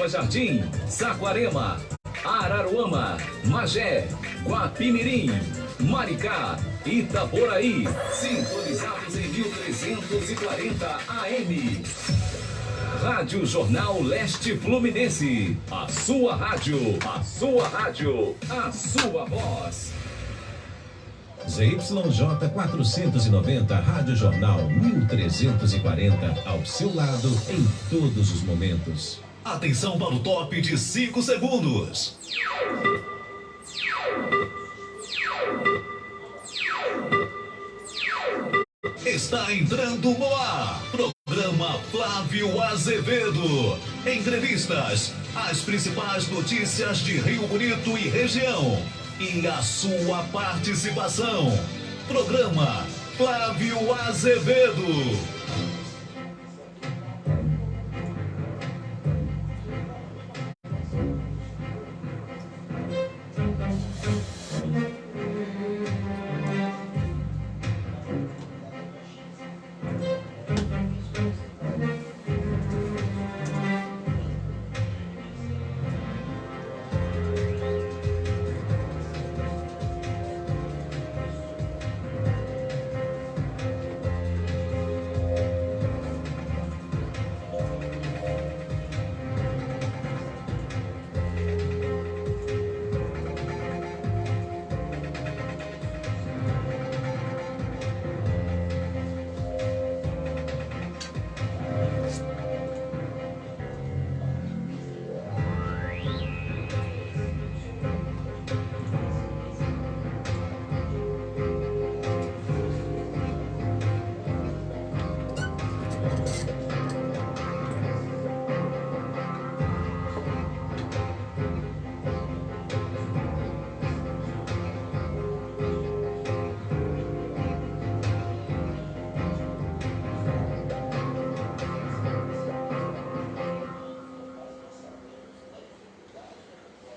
Nova Jardim, Saquarema, Araruama, Magé, Guapimirim, Maricá, Itaboraí, sintonizados em 1340 AM. Rádio Jornal Leste Fluminense, a sua rádio, a sua rádio, a sua voz. ZYJ 490, Rádio Jornal 1340, ao seu lado em todos os momentos. Atenção para o top de 5 segundos. Está entrando no ar. Programa Flávio Azevedo. Entrevistas, as principais notícias de Rio Bonito e região. E a sua participação. Programa Flávio Azevedo.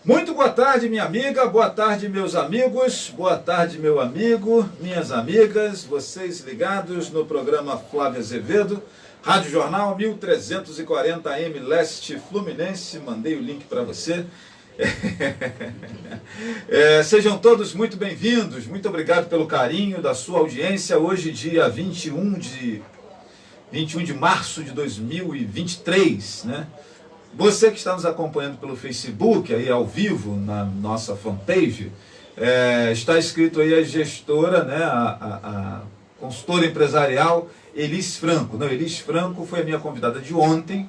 Muito boa tarde, minha amiga, boa tarde, meus amigos, boa tarde, meu amigo, minhas amigas, vocês ligados no programa Flávio Azevedo, Rádio Jornal 1340 AM Leste Fluminense, mandei o link para você. Sejam todos muito bem-vindos, muito obrigado pelo carinho da sua audiência. Hoje, dia 21 de março de 2023, né? Você que está nos acompanhando pelo Facebook, aí ao vivo, na nossa fanpage, está escrito aí a gestora, né, a consultora empresarial Elis Franco. Não, Elis Franco foi a minha convidada de ontem,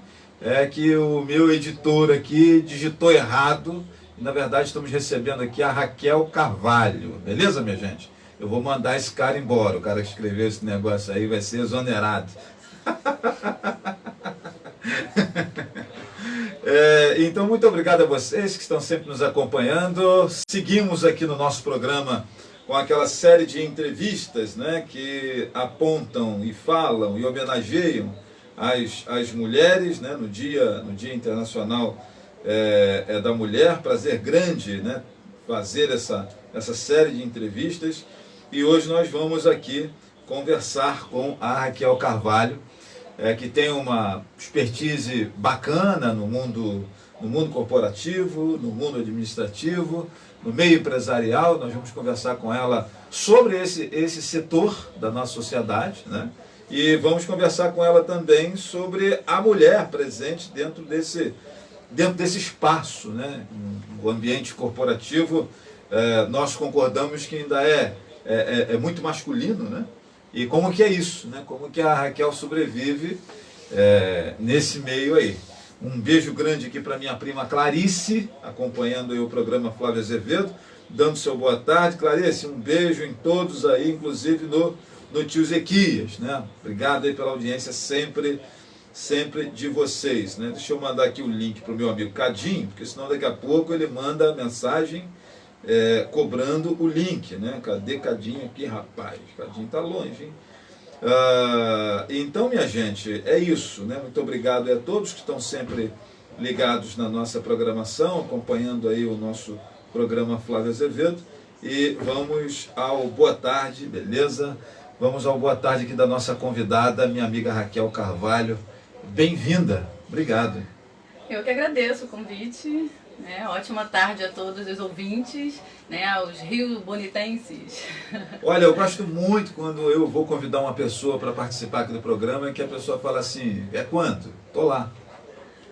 que o meu editor aqui digitou errado, e na verdade estamos recebendo aqui a Raquel Carvalho, beleza, minha gente? Eu vou mandar esse cara embora, o cara que escreveu esse negócio aí vai ser exonerado. Então, muito obrigado a vocês que estão sempre nos acompanhando. Seguimos aqui no nosso programa com aquela série de entrevistas, né, que apontam e falam e homenageiam as mulheres, né, no Dia Internacional da Mulher. Prazer grande, né, fazer essa série de entrevistas. E hoje nós vamos aqui conversar com a Raquel Carvalho, que tem uma expertise bacana no mundo corporativo, no mundo administrativo, no meio empresarial. Nós vamos conversar com ela sobre esse setor da nossa sociedade, né? E vamos conversar com ela também sobre a mulher presente dentro desse espaço, né? O ambiente corporativo, nós concordamos que ainda é muito masculino, né? E como que é isso, né? Como que a Raquel sobrevive nesse meio aí. Um beijo grande aqui para minha prima Clarice, acompanhando aí o programa Flávio Azevedo, dando seu boa tarde. Clarice, um beijo em todos aí, inclusive no tio Zequias, né? Obrigado aí pela audiência sempre de vocês, né? Deixa eu mandar aqui o link para o meu amigo Cadinho, porque senão daqui a pouco ele manda mensagem cobrando o link, né? Cadê Cadinho aqui, rapaz? Cadinho tá longe, hein? Então, minha gente, é isso, né? Muito obrigado a todos que estão sempre ligados na nossa programação, acompanhando aí o nosso programa Flávio Azevedo. E vamos ao boa tarde, beleza? Vamos ao boa tarde aqui da nossa convidada, minha amiga Raquel Carvalho. Bem-vinda, obrigado. Eu que agradeço o convite, né? Ótima tarde a todos os ouvintes, né? Aos rio-bonitenses. Olha, eu gosto muito quando eu vou convidar uma pessoa para participar aqui do programa, que a pessoa fala assim, é quanto? Tô lá.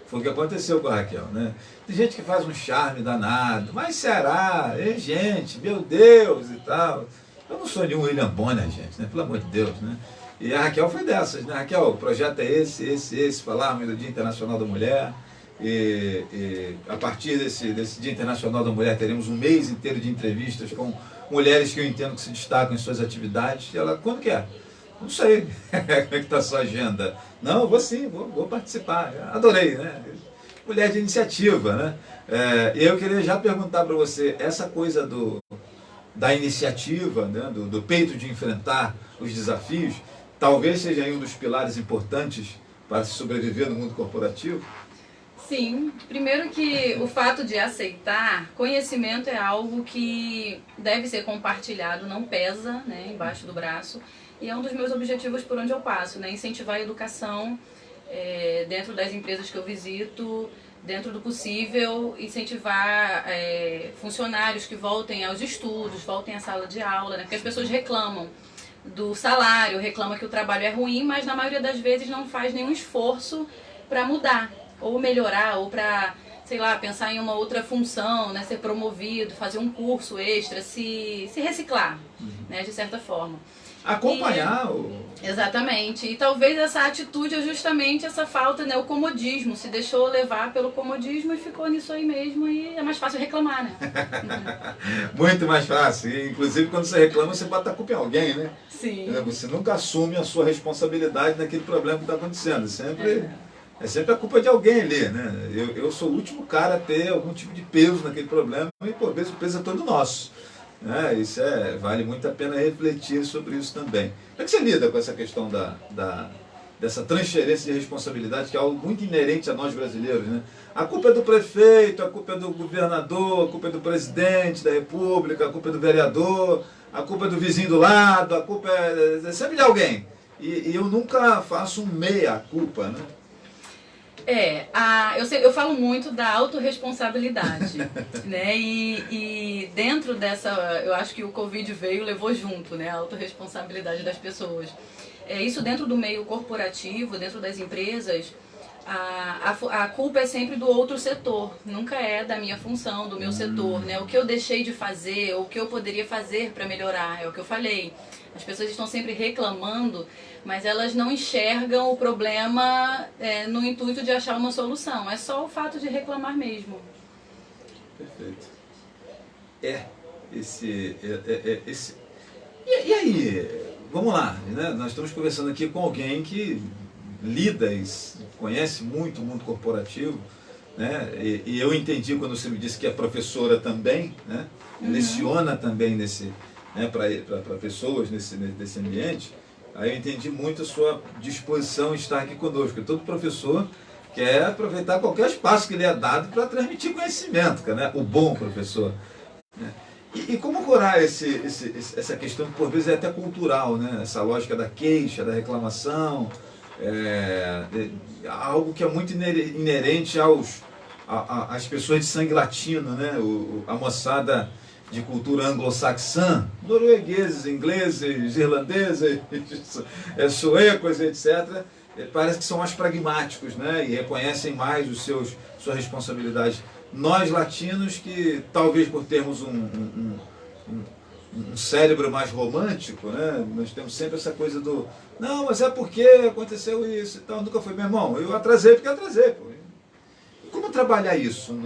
Foi o que aconteceu com a Raquel, né? Tem gente que faz um charme danado, mas será? É gente, meu Deus e tal. Eu não sou nenhum William Bonner, gente, né? Pelo amor de Deus, né? E a Raquel foi dessas, né? Raquel, o projeto é esse, falarmos do Dia Internacional da Mulher. E a partir desse Dia Internacional da Mulher teremos um mês inteiro de entrevistas com mulheres que eu entendo que se destacam em suas atividades. E ela, quando que é? Não sei. Como é que está a sua agenda? Não, eu vou sim, vou participar. Adorei, né? Mulher de iniciativa, né? E eu queria já perguntar para você, essa coisa da iniciativa, né? do peito de enfrentar os desafios, talvez seja um dos pilares importantes para se sobreviver no mundo corporativo? Sim, primeiro que o fato de aceitar, conhecimento é algo que deve ser compartilhado, não pesa, né, embaixo do braço, e é um dos meus objetivos por onde eu passo, né, incentivar a educação dentro das empresas que eu visito, dentro do possível, incentivar funcionários que voltem aos estudos, voltem à sala de aula, né, porque as pessoas reclamam do salário, reclamam que o trabalho é ruim, mas na maioria das vezes não faz nenhum esforço para mudar, ou melhorar, ou para, sei lá, pensar em uma outra função, né, ser promovido, fazer um curso extra, se reciclar, né, de certa forma. Acompanhar Exatamente. E talvez essa atitude é justamente essa falta, né, o comodismo, se deixou levar pelo comodismo e ficou nisso aí mesmo, e é mais fácil reclamar, né? Muito mais fácil. E, inclusive, quando você reclama, você bota a culpa em alguém, né? Sim. Você nunca assume a sua responsabilidade naquele problema que está acontecendo. É sempre a culpa de alguém ali, né? Eu sou o último cara a ter algum tipo de peso naquele problema e, por vezes, o peso é todo nosso. Né? Isso vale muito a pena refletir sobre isso também. Como é que você lida com essa questão dessa transferência de responsabilidade, que é algo muito inerente a nós brasileiros, né? A culpa é do prefeito, a culpa é do governador, a culpa é do presidente da república, a culpa é do vereador, a culpa é do vizinho do lado, a culpa é sempre de alguém. E eu nunca faço um meia-culpa, né? Eu falo muito da autorresponsabilidade, né? E dentro dessa, eu acho que o Covid levou junto, né? A autorresponsabilidade das pessoas. Isso dentro do meio corporativo, dentro das empresas, a culpa é sempre do outro setor, nunca é da minha função, do meu setor, né? O que eu deixei de fazer, o que eu poderia fazer para melhorar, é o que eu falei. As pessoas estão sempre reclamando, mas elas não enxergam o problema no intuito de achar uma solução. É só o fato de reclamar mesmo. Perfeito. E aí, vamos lá, né? Nós estamos conversando aqui com alguém que lida e conhece muito o mundo corporativo, né? E eu entendi quando você me disse que é professora também, né? Leciona também para pessoas nesse ambiente. Aí eu entendi muito a sua disposição em estar aqui conosco. Todo professor quer aproveitar qualquer espaço que lhe é dado para transmitir conhecimento, né? O bom professor. Né? E como curar essa questão que por vezes é até cultural, né? Essa lógica da queixa, da reclamação, algo que é muito inerente às pessoas de sangue latino, né? A moçada de cultura anglo-saxã, noruegueses, ingleses, irlandeses, suecos, etc., parece que são mais pragmáticos, né? E reconhecem mais sua responsabilidade. Nós, latinos, que talvez por termos um cérebro mais romântico, né? Nós temos sempre essa coisa do não, mas é porque aconteceu isso e tal. Nunca foi, meu irmão, eu atrasei porque atrasei. Pô. Como trabalhar isso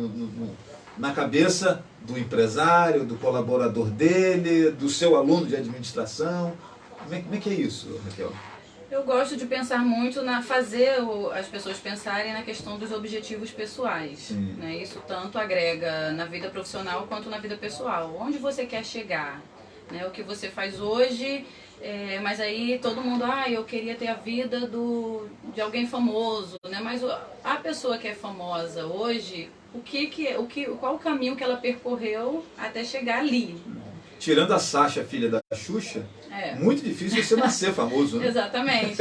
na cabeça do empresário, do colaborador dele, do seu aluno de administração? Como é que é isso, Raquel? Eu gosto de pensar muito fazer as pessoas pensarem na questão dos objetivos pessoais. Né? Isso tanto agrega na vida profissional quanto na vida pessoal. Onde você quer chegar? Né? O que você faz hoje, mas aí todo mundo, eu queria ter a vida de alguém famoso. Né? Mas a pessoa que é famosa hoje, qual o caminho que ela percorreu até chegar ali? Tirando a Sasha, filha da Xuxa, muito difícil você nascer famoso, né? Exatamente.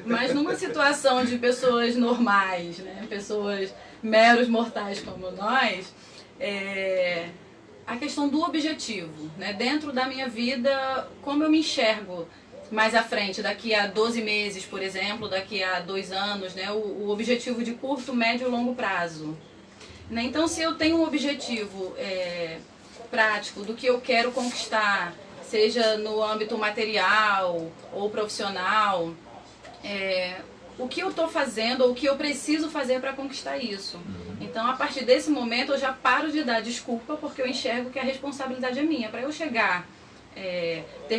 Mas numa situação de pessoas normais, né? Pessoas meros mortais como nós, a questão do objetivo, né? Dentro da minha vida, como eu me enxergo mais à frente, daqui a 12 meses, por exemplo, daqui a 2 anos, né? O objetivo de curto, médio e longo prazo. Né? Então, se eu tenho um objetivo prático do que eu quero conquistar, seja no âmbito material ou profissional, o que eu estou fazendo ou o que eu preciso fazer para conquistar isso. Então, a partir desse momento, eu já paro de dar desculpa, porque eu enxergo que a responsabilidade é minha. Para eu chegar,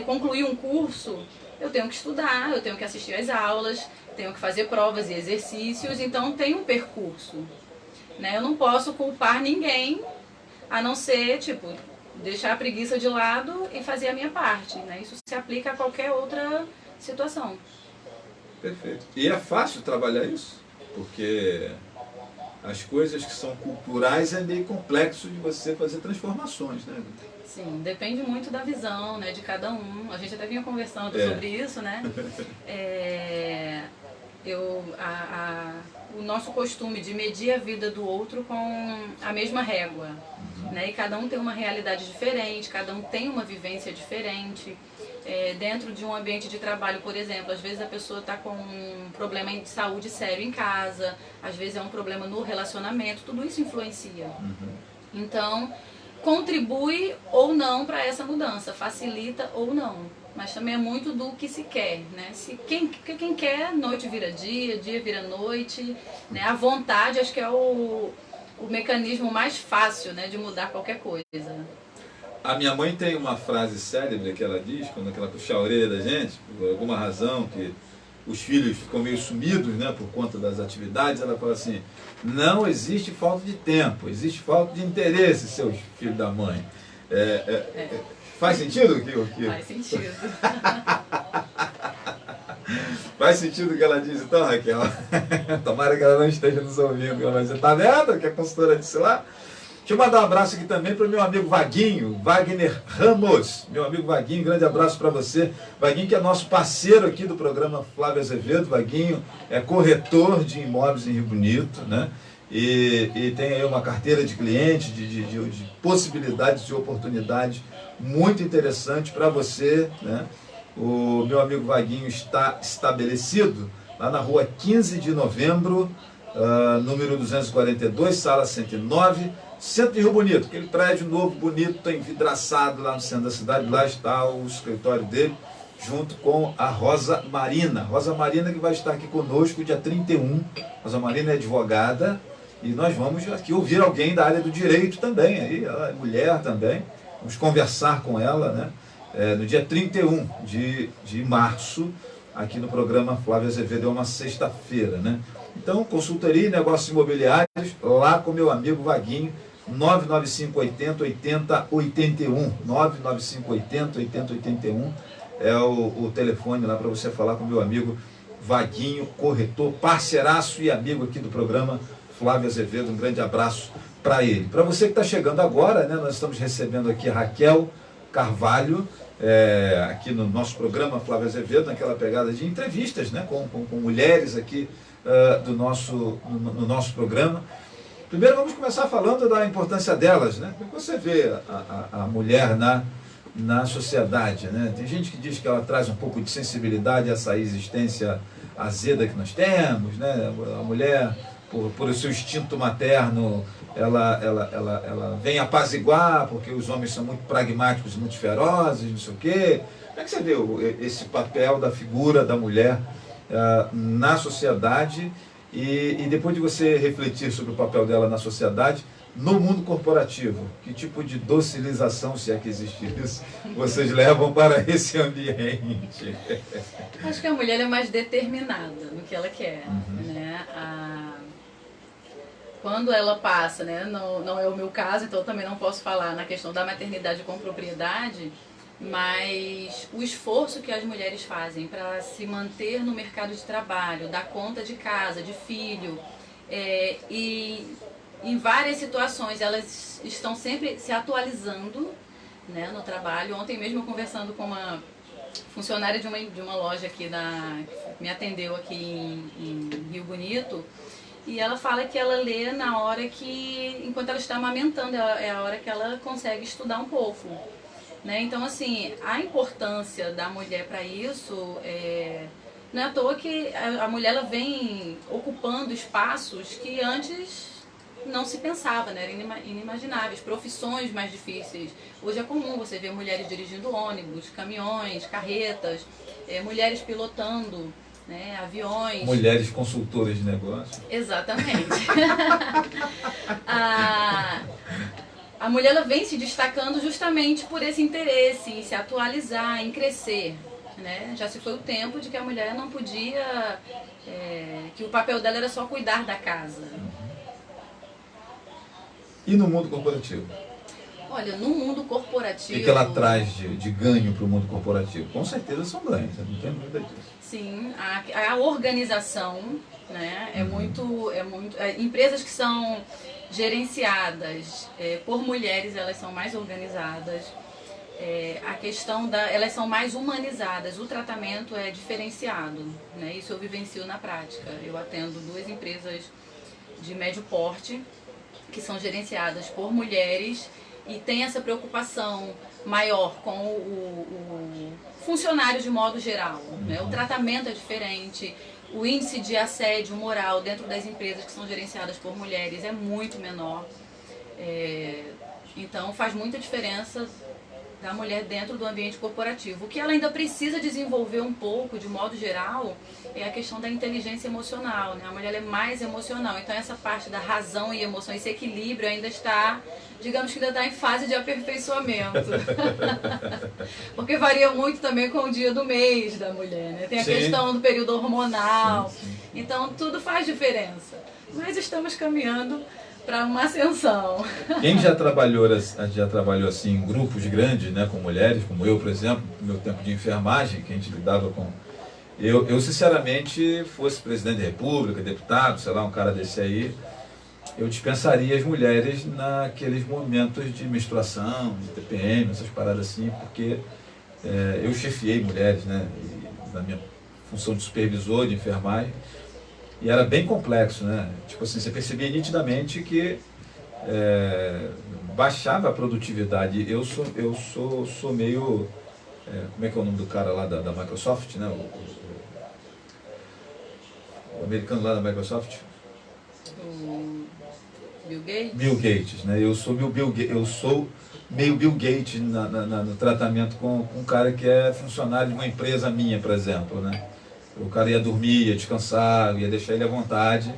concluir um curso, eu tenho que estudar, eu tenho que assistir às aulas, tenho que fazer provas e exercícios, então tem um percurso. Né? Eu não posso culpar ninguém, a não ser, tipo, deixar a preguiça de lado e fazer a minha parte. Né? Isso se aplica a qualquer outra situação. Perfeito. E é fácil trabalhar isso? Porque as coisas que são culturais é meio complexo de você fazer transformações, né? Sim, depende muito da visão, né, de cada um. A gente até vinha conversando sobre isso, né? O nosso costume de medir a vida do outro com a mesma régua, né? E cada um tem uma realidade diferente, cada um tem uma vivência diferente. Dentro de um ambiente de trabalho, por exemplo, às vezes a pessoa está com um problema de saúde sério em casa, às vezes é um problema no relacionamento, tudo isso influencia. Então, contribui ou não para essa mudança, facilita ou não, mas também é muito do que se quer, né? Quem quer, noite vira dia, dia vira noite, né? A vontade acho que é o mecanismo mais fácil, né, de mudar qualquer coisa. A minha mãe tem uma frase célebre que ela diz, quando ela puxa a orelha da gente, por alguma razão, que os filhos ficam meio sumidos, né, por conta das atividades, ela fala assim: não existe falta de tempo, existe falta de interesse, seus filhos da mãe. Faz sentido? Faz sentido. Faz sentido o que ela diz então, Raquel? Tomara que ela não esteja nos ouvindo, mas você está vendo o que a consultora disse lá? Deixa eu mandar um abraço aqui também para o meu amigo Vaguinho, Wagner Ramos. Meu amigo Vaguinho, grande abraço para você. Vaguinho, que é nosso parceiro aqui do programa Flávio Azevedo. Vaguinho é corretor de imóveis em Rio Bonito, né? E tem aí uma carteira de clientes, de possibilidades, de oportunidades muito interessante para você, né? O meu amigo Vaguinho está estabelecido lá na rua 15 de novembro, número 242, sala 109, centro de Rio Bonito, aquele prédio novo, bonito, envidraçado lá no centro da cidade. Lá está o escritório dele, junto com a Rosa Marina. Rosa Marina, que vai estar aqui conosco dia 31. Rosa Marina é advogada e nós vamos aqui ouvir alguém da área do direito também. Aí, ela é mulher também. Vamos conversar com ela, né? No dia 31 de março, aqui no programa Flávio Azevedo, é uma sexta-feira, né? Então, consultoria e negócios imobiliários, lá com meu amigo Vaguinho, 99580-8081, 99580-8081 é o telefone lá para você falar com meu amigo Vaguinho, corretor, parceiraço e amigo aqui do programa Flávio Azevedo. Um grande abraço para ele. Para você que está chegando agora, né, nós estamos recebendo aqui a Raquel Carvalho, aqui no nosso programa Flávio Azevedo, naquela pegada de entrevistas, né, com mulheres aqui no nosso programa. Primeiro vamos começar falando da importância delas, né? Como você vê a mulher na sociedade, né? Tem gente que diz que ela traz um pouco de sensibilidade a essa existência azeda que nós temos, né? A mulher, por o seu instinto materno, ela vem apaziguar, porque os homens são muito pragmáticos, muito ferozes, não sei o quê. Como é que você vê esse papel da figura da mulher na sociedade e depois de você refletir sobre o papel dela na sociedade, no mundo corporativo, que tipo de docilização, se é que existe isso, vocês levam para esse ambiente? Acho que a mulher é mais determinada no que ela quer, né? Quando ela passa, né? Não é o meu caso, então eu também não posso falar na questão da maternidade com propriedade, mas o esforço que as mulheres fazem para se manter no mercado de trabalho, dar conta de casa, de filho, e em várias situações elas estão sempre se atualizando, né, no trabalho. Ontem mesmo conversando com uma funcionária de uma loja aqui que me atendeu aqui em Rio Bonito, E ela fala que ela lê na hora que, enquanto ela está amamentando, é a hora que ela consegue estudar um pouco. Né? Então, assim, a importância da mulher para isso, não é à toa que a mulher ela vem ocupando espaços que antes não se pensava, né? Eram inimagináveis, profissões mais difíceis. Hoje é comum você ver mulheres dirigindo ônibus, caminhões, carretas, mulheres pilotando, né, aviões. Mulheres consultoras de negócio. Exatamente. A mulher ela vem se destacando justamente por esse interesse em se atualizar, em crescer. Né? Já se foi o tempo de que a mulher não podia, que o papel dela era só cuidar da casa. E no mundo corporativo? Olha, no mundo corporativo... O que ela traz de ganho para o mundo corporativo? Com certeza são ganhos, não tenho dúvida disso. Sim, a organização, né, empresas que são gerenciadas por mulheres, elas são mais organizadas. A questão elas são mais humanizadas, o tratamento é diferenciado, né? Isso eu vivencio na prática. Eu atendo 2 empresas de médio porte que são gerenciadas por mulheres e tem essa preocupação maior com o funcionário de modo geral, né? O tratamento é diferente, o índice de assédio moral dentro das empresas que são gerenciadas por mulheres é muito menor, então faz muita diferença da mulher dentro do ambiente corporativo. O que ela ainda precisa desenvolver um pouco, de modo geral, é a questão da inteligência emocional, né? A mulher é mais emocional, então essa parte da razão e emoção, esse equilíbrio ainda está, digamos que ainda está em fase de aperfeiçoamento. Porque varia muito também com o dia do mês da mulher, né? Tem a questão do período hormonal, então tudo faz diferença. Mas estamos caminhando para uma ascensão. Quem já trabalhou assim em grupos grandes, né, com mulheres, como eu, por exemplo, no meu tempo de enfermagem, que a gente lidava com... Eu sinceramente, fosse presidente da República, deputado, sei lá, um cara desse aí, eu dispensaria as mulheres naqueles momentos de menstruação, de TPM, essas paradas assim, porque eu chefiei mulheres, né, na minha função de supervisor de enfermagem, e era bem complexo, né? Tipo assim, você percebia nitidamente que baixava a produtividade. Eu sou meio... como é que é o nome do cara lá da Microsoft, né? O americano lá da Microsoft? O Bill Gates? Bill Gates, né? Eu sou meio Bill Gates no tratamento com um cara que é funcionário de uma empresa minha, por exemplo, né? O cara ia dormir, ia descansar, ia deixar ele à vontade.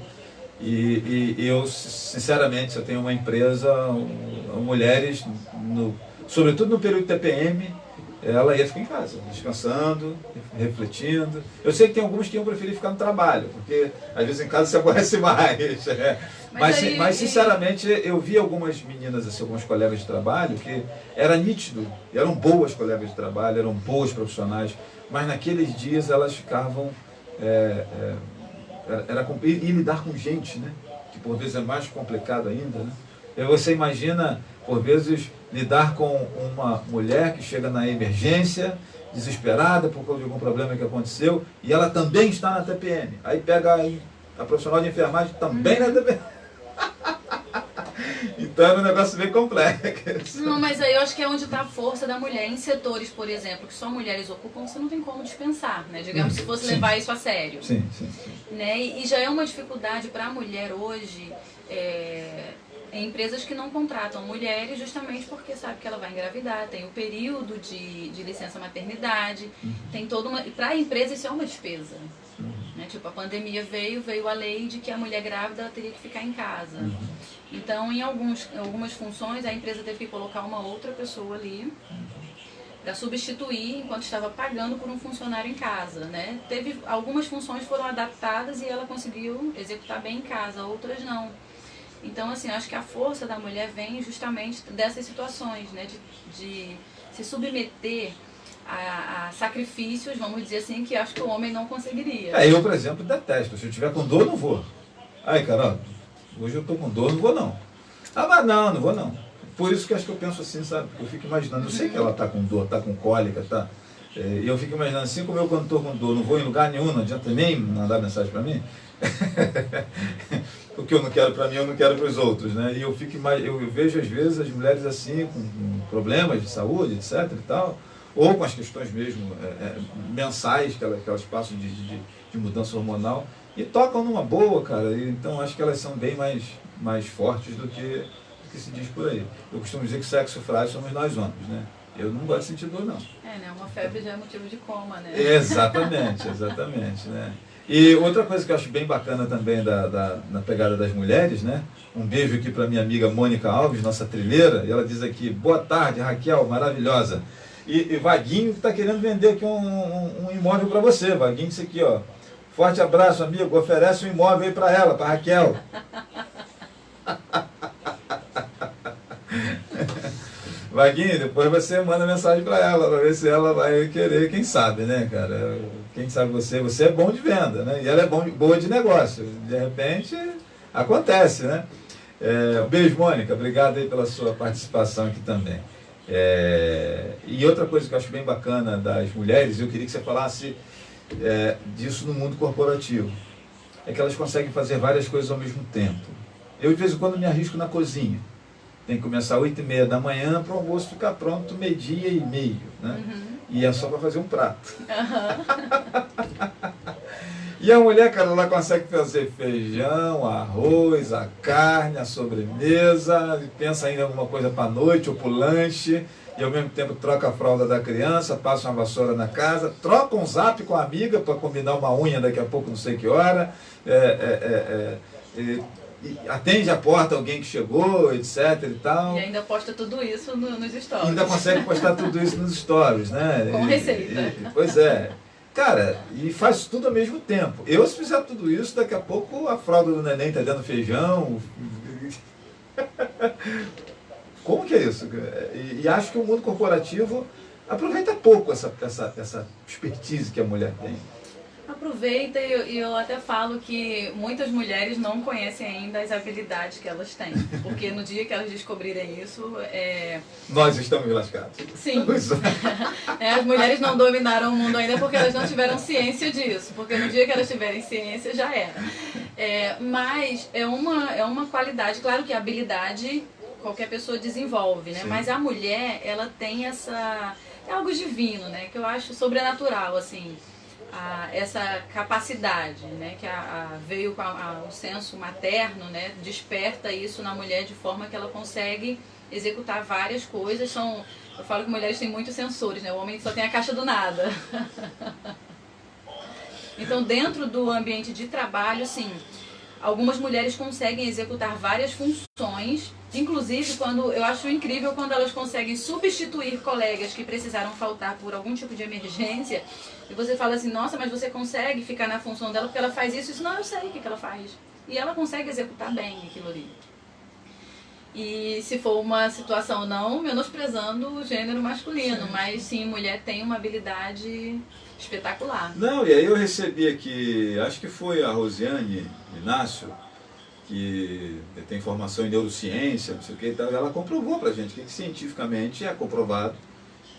E eu, sinceramente, se eu tenho uma empresa, mulheres, sobretudo no período TPM, ela ia ficar em casa, descansando, refletindo. Eu sei que tem alguns que iam preferir ficar no trabalho, porque às vezes em casa se aborrece mais. Mas sinceramente, eu vi algumas meninas, assim, algumas colegas de trabalho, que era nítido, eram boas colegas de trabalho, eram boas profissionais, mas naqueles dias elas ficavam... e lidar com gente, né? Que por vezes é mais complicado ainda, né? E você imagina, por vezes, lidar com uma mulher que chega na emergência, desesperada por causa de algum problema que aconteceu, e ela também está na TPM. Aí pega a profissional de enfermagem também na TPM. Então é um negócio bem complexo. Não, mas aí eu acho que é onde está a força da mulher. Em setores, por exemplo, que só mulheres ocupam, você não tem como dispensar, né? Digamos, se fosse levar isso a sério. Sim. Né? E já é uma dificuldade para a mulher hoje, em empresas que não contratam mulheres, justamente porque sabe que ela vai engravidar, tem o período de licença maternidade, tem toda uma... Para a empresa isso é uma despesa. Né? Tipo, a pandemia veio a lei de que a mulher grávida teria que ficar em casa. Então, em algumas funções, a empresa teve que colocar uma outra pessoa ali para substituir enquanto estava pagando por um funcionário em casa. Né? Algumas funções foram adaptadas e ela conseguiu executar bem em casa, outras não. Então, assim, acho que a força da mulher vem justamente dessas situações, né? De se submeter a sacrifícios, vamos dizer assim, que acho que o homem não conseguiria. Eu, por exemplo, detesto. Se eu tiver com dor, não vou. Ai, cara, hoje eu estou com dor, não vou não. Mas não vou não. Por isso que acho que eu penso assim, sabe? Eu fico imaginando, eu sei que ela está com dor, está com cólica, tá. E eu fico imaginando, assim como eu quando estou com dor, não vou em lugar nenhum, não adianta nem mandar mensagem para mim, o que eu não quero para mim, eu não quero para os outros, né? E eu vejo às vezes as mulheres assim, com problemas de saúde, etc e tal, ou com as questões mesmo mensais que elas passam de mudança hormonal, e tocam numa boa, cara. E, então acho que elas são bem mais fortes do que se diz por aí. Eu costumo dizer que sexo frágil somos nós homens, né? Eu não gosto de sentir dor, não. Né? Uma febre já é motivo de coma, né? Exatamente, né? E outra coisa que eu acho bem bacana também na pegada das mulheres, né? Um beijo aqui para minha amiga Mônica Alves, nossa trilheira, e ela diz aqui: boa tarde, Raquel, maravilhosa. E Vaguinho está querendo vender aqui um imóvel para você. Vaguinho disse aqui, ó: forte abraço, amigo, oferece um imóvel aí para ela, para Raquel. Vaguinho, depois você manda mensagem para ela, para ver se ela vai querer, quem sabe, né, cara? Quem sabe você é bom de venda, né? E ela é boa de negócio. De repente, acontece, né? Um beijo, Mônica. Obrigado aí pela sua participação aqui também. E outra coisa que eu acho bem bacana das mulheres, eu queria que você falasse disso no mundo corporativo, é que elas conseguem fazer várias coisas ao mesmo tempo. Eu, de vez em quando, me arrisco na cozinha. Tem que começar às 8h30 da manhã para o almoço ficar pronto 12h30, né? E é só para fazer um prato. E a mulher, cara, ela consegue fazer feijão, arroz, a carne, a sobremesa, pensa ainda em alguma coisa para a noite ou para o lanche, e ao mesmo tempo troca a fralda da criança, passa uma vassoura na casa, troca um zap com a amiga para combinar uma unha daqui a pouco, não sei que hora, atende a porta alguém que chegou, etc e tal. E ainda posta tudo isso nos stories. Ainda consegue postar tudo isso nos stories, né? Com receita. Pois é. Cara, e faz tudo ao mesmo tempo. Eu, se fizer tudo isso, daqui a pouco a fralda do neném tá dando feijão. Como que é isso? E acho que o mundo corporativo aproveita pouco essa expertise que a mulher tem. Aproveita, e eu até falo que muitas mulheres não conhecem ainda as habilidades que elas têm. Porque no dia que elas descobrirem isso... Nós estamos lascados. Sim. As mulheres não dominaram o mundo ainda porque elas não tiveram ciência disso. Porque no dia que elas tiverem ciência, já era. Mas é uma qualidade. Claro que a habilidade qualquer pessoa desenvolve, né? Sim. Mas a mulher, ela tem é algo divino, né? Que eu acho sobrenatural, assim. Essa capacidade, né, que veio com o senso materno, né, desperta isso na mulher de forma que ela consegue executar várias coisas. Eu falo que mulheres têm muitos sensores, né, o homem só tem a caixa do nada. Então, dentro do ambiente de trabalho, sim, algumas mulheres conseguem executar várias funções, inclusive eu acho incrível quando elas conseguem substituir colegas que precisaram faltar por algum tipo de emergência, e você fala assim: nossa, mas você consegue ficar na função dela porque ela faz isso? Não, eu sei o que ela faz. E ela consegue executar bem aquilo ali. E se for uma situação, não menosprezando o gênero masculino, mas sim, mulher tem uma habilidade espetacular. Não, e aí eu recebi aqui, acho que foi a Rosiane Inácio, que tem formação em neurociência, não sei o que e tal, ela comprovou pra gente que cientificamente é comprovado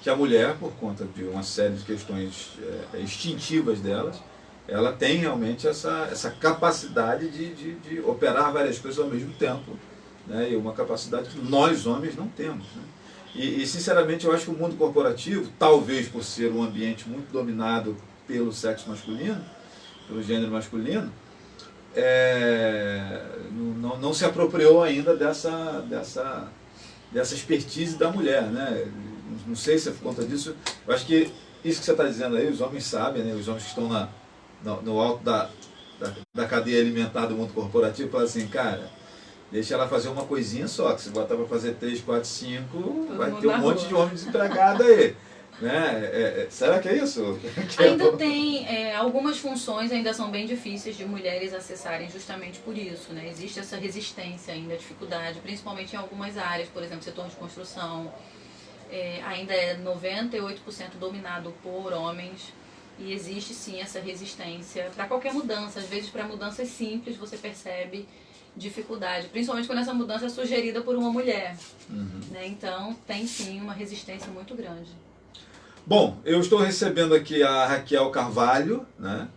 que a mulher, por conta de uma série de questões instintivas delas, ela tem realmente essa capacidade de operar várias coisas ao mesmo tempo, né? E uma capacidade que nós homens não temos, né? E sinceramente eu acho que o mundo corporativo, talvez por ser um ambiente muito dominado pelo sexo masculino, pelo gênero masculino, não se apropriou ainda dessa expertise da mulher, né? Não sei se é por conta disso. Eu acho que isso que você está dizendo aí, os homens sabem, né? Os homens que estão no alto da cadeia alimentar do mundo corporativo, falam assim: cara, deixa ela fazer uma coisinha só, que se botar para fazer 3, 4, 5, vai ter um monte de homem desempregado aí. Né? Será que é isso? Ainda tem, algumas funções ainda são bem difíceis de mulheres acessarem justamente por isso, né? Existe essa resistência ainda, dificuldade, principalmente em algumas áreas, por exemplo, setor de construção, ainda é 98% dominado por homens, e existe sim essa resistência para qualquer mudança. Às vezes, para mudanças simples, você percebe dificuldade, principalmente quando essa mudança é sugerida por uma mulher. Né? Então, tem sim uma resistência muito grande. Bom, eu estou recebendo aqui a Raquel Carvalho, né?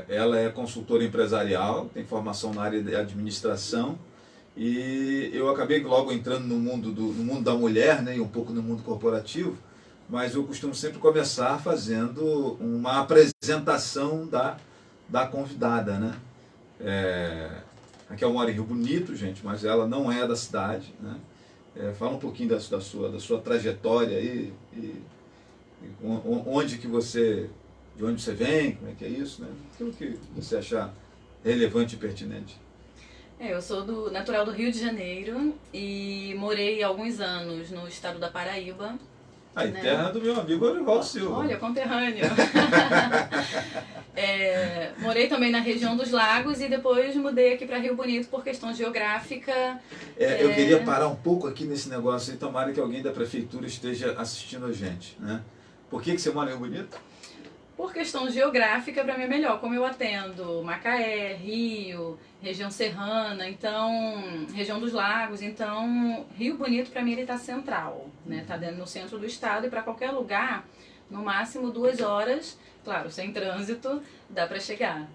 Ela é consultora empresarial, tem formação na área de administração e eu acabei logo entrando no mundo da mulher, né? E um pouco no mundo corporativo, mas eu costumo sempre começar fazendo uma apresentação da convidada, né? Raquel mora em Rio Bonito, gente, mas ela não é da cidade, né? Fala um pouquinho da sua trajetória aí, e de onde você vem, como é que é isso, né? Aquilo que você achar relevante e pertinente. Eu sou natural do Rio de Janeiro e morei alguns anos no estado da Paraíba. Aí, né? Terra do meu amigo Orivaldo Silva. Olha, conterrâneo. Morei também na região dos Lagos e depois mudei aqui para Rio Bonito por questão geográfica. Eu queria parar um pouco aqui nesse negócio e tomara que alguém da prefeitura esteja assistindo a gente, né? Por que você mora em Rio Bonito? Por questão geográfica, para mim é melhor. Como eu atendo Macaé, Rio, região serrana, então região dos Lagos, então Rio Bonito para mim ele está central, né? Tá dentro no centro do estado e para qualquer lugar, no máximo 2 horas, claro, sem trânsito, dá para chegar.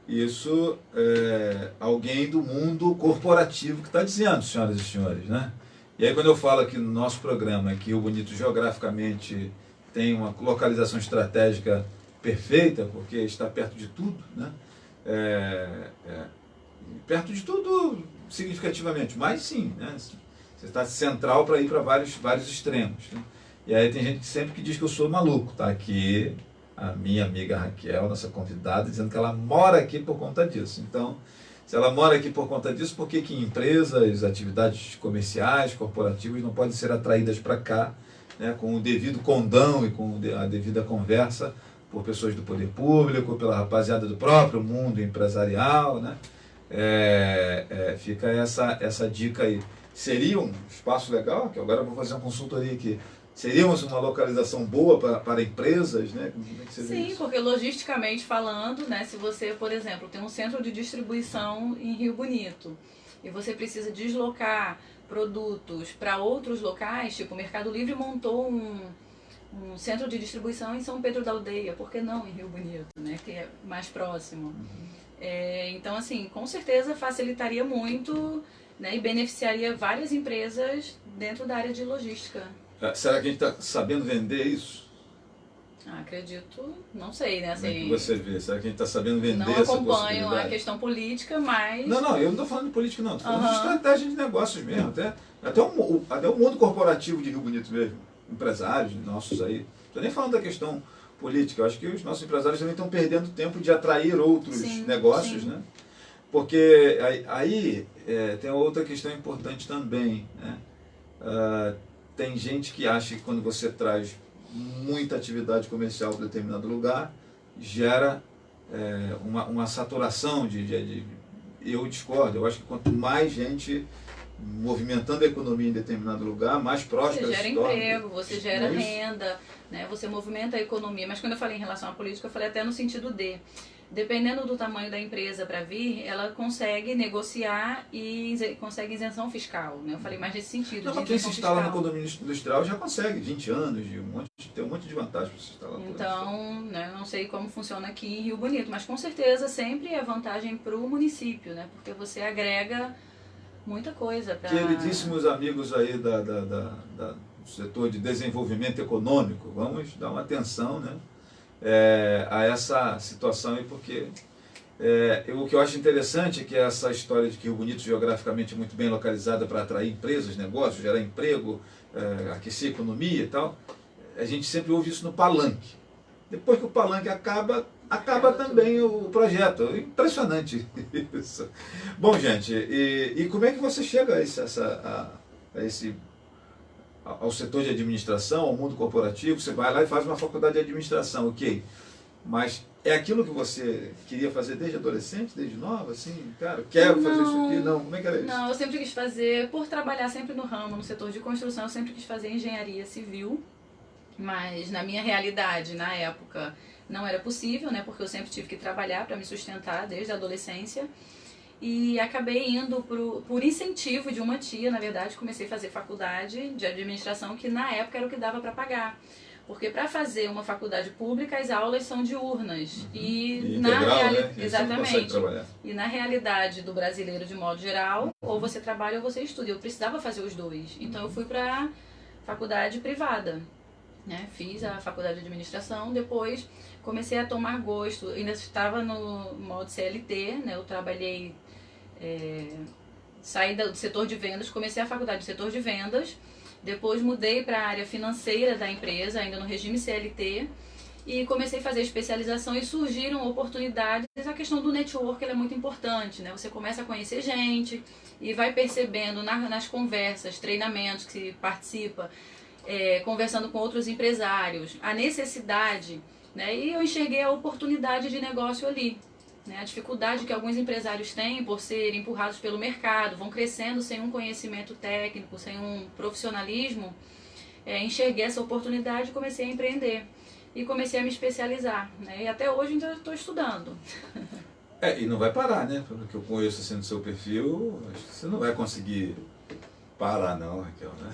Isso é alguém do mundo corporativo que está dizendo, senhoras e senhores, né? E aí quando eu falo aqui no nosso programa que Rio Bonito geograficamente tem uma localização estratégica perfeita, porque está perto de tudo, né? Perto de tudo significativamente, mas sim, né? Você está central para ir para vários extremos, né? E aí tem gente que sempre que diz que eu sou maluco, tá aqui a minha amiga Raquel, nossa convidada, dizendo que ela mora aqui por conta disso. Então, se ela mora aqui por conta disso, por que empresas, atividades comerciais, corporativas não podem ser atraídas para cá, né, com o devido condão e com a devida conversa por pessoas do poder público, pela rapaziada do próprio mundo empresarial, né? Fica essa dica aí. Seria um espaço legal, que agora eu vou fazer uma consultoria aqui, seríamos uma localização boa para empresas, né? Como é que você vê Sim, isso? porque logisticamente falando, né, se você, por exemplo, tem um centro de distribuição em Rio Bonito e você precisa deslocar produtos para outros locais, tipo o Mercado Livre montou um centro de distribuição em São Pedro da Aldeia, por que não em Rio Bonito, né, que é mais próximo. Então, assim, com certeza facilitaria muito, né, e beneficiaria várias empresas dentro da área de logística. Será que a gente está sabendo vender isso? Acredito, não sei, né? Assim, Como é que você vê? Será que a gente está sabendo vender não essa acompanho possibilidade? a questão política, mas... Não, eu não estou falando de política, não. Estou falando de estratégia de negócios mesmo. Até o mundo corporativo de Rio Bonito mesmo. Empresários nossos aí. Não estou nem falando da questão política. Eu acho que os nossos empresários também estão perdendo tempo de atrair outros negócios, né? Porque aí tem outra questão importante também, né? Tem gente que acha que quando você traz muita atividade comercial para determinado lugar, gera uma saturação eu discordo. Eu acho que quanto mais gente movimentando a economia em determinado lugar, mais próspera você gera se torna. emprego, você gera renda, né? Você movimenta a economia. Mas quando eu falei em relação à política, eu falei até no sentido dependendo do tamanho da empresa para vir, ela consegue negociar e consegue isenção fiscal, né? Eu falei mais nesse sentido. Não, mas quem se instala no condomínio industrial já consegue 20 anos, tem um monte de vantagem para se instalar. Então, né, não sei como funciona aqui em Rio Bonito, mas com certeza sempre é vantagem para o município, né? Porque você agrega muita coisa. Queridíssimos amigos aí do setor de desenvolvimento econômico, vamos dar uma atenção, né? A essa situação aí, porque o que eu acho interessante é que essa história de que Rio Bonito geograficamente é muito bem localizada para atrair empresas, negócios, gerar emprego, aquecer a economia e tal, a gente sempre ouve isso no palanque. Depois que o palanque acaba também o projeto. Impressionante isso. Bom, gente, e como é que você chega ao setor de administração, ao mundo corporativo? Você vai lá e faz uma faculdade de administração, ok. Mas é aquilo que você queria fazer desde adolescente, desde nova, assim? Cara, quero fazer isso aqui? Não, como é que era isso? Não, eu sempre quis fazer, por trabalhar sempre no ramo, no setor de construção, eu sempre quis fazer engenharia civil. Mas na minha realidade, na época, não era possível, né? Porque eu sempre tive que trabalhar para me sustentar desde a adolescência. e acabei indo por incentivo de uma tia, na verdade, comecei a fazer faculdade de administração, que na época era o que dava para pagar. Porque para fazer uma faculdade pública, as aulas são diurnas. E na integral, né? Exatamente. E na realidade do brasileiro, de modo geral, ou você trabalha ou você estuda. Eu precisava fazer os dois. Então eu fui para faculdade privada. Né? Fiz a faculdade de administração, depois comecei a tomar gosto. Ainda estava no modo CLT, né? Eu trabalhei, saí do setor de vendas, comecei a faculdade do setor de vendas. Depois mudei para a área financeira da empresa, ainda no regime CLT, e comecei a fazer especialização e surgiram oportunidades. A questão do network ela é muito importante, né? Você começa a conhecer gente e vai percebendo nas conversas, treinamentos que se participa, conversando com outros empresários, a necessidade, né? E eu enxerguei a oportunidade de negócio ali. A dificuldade que alguns empresários têm por serem empurrados pelo mercado, vão crescendo sem um conhecimento técnico, sem um profissionalismo. Enxerguei essa oportunidade e comecei a empreender. E comecei a me especializar. Né? E até hoje ainda estou estudando. E não vai parar, né? Pelo que eu conheço assim no seu perfil, acho que você não vai conseguir parar não, Raquel, né?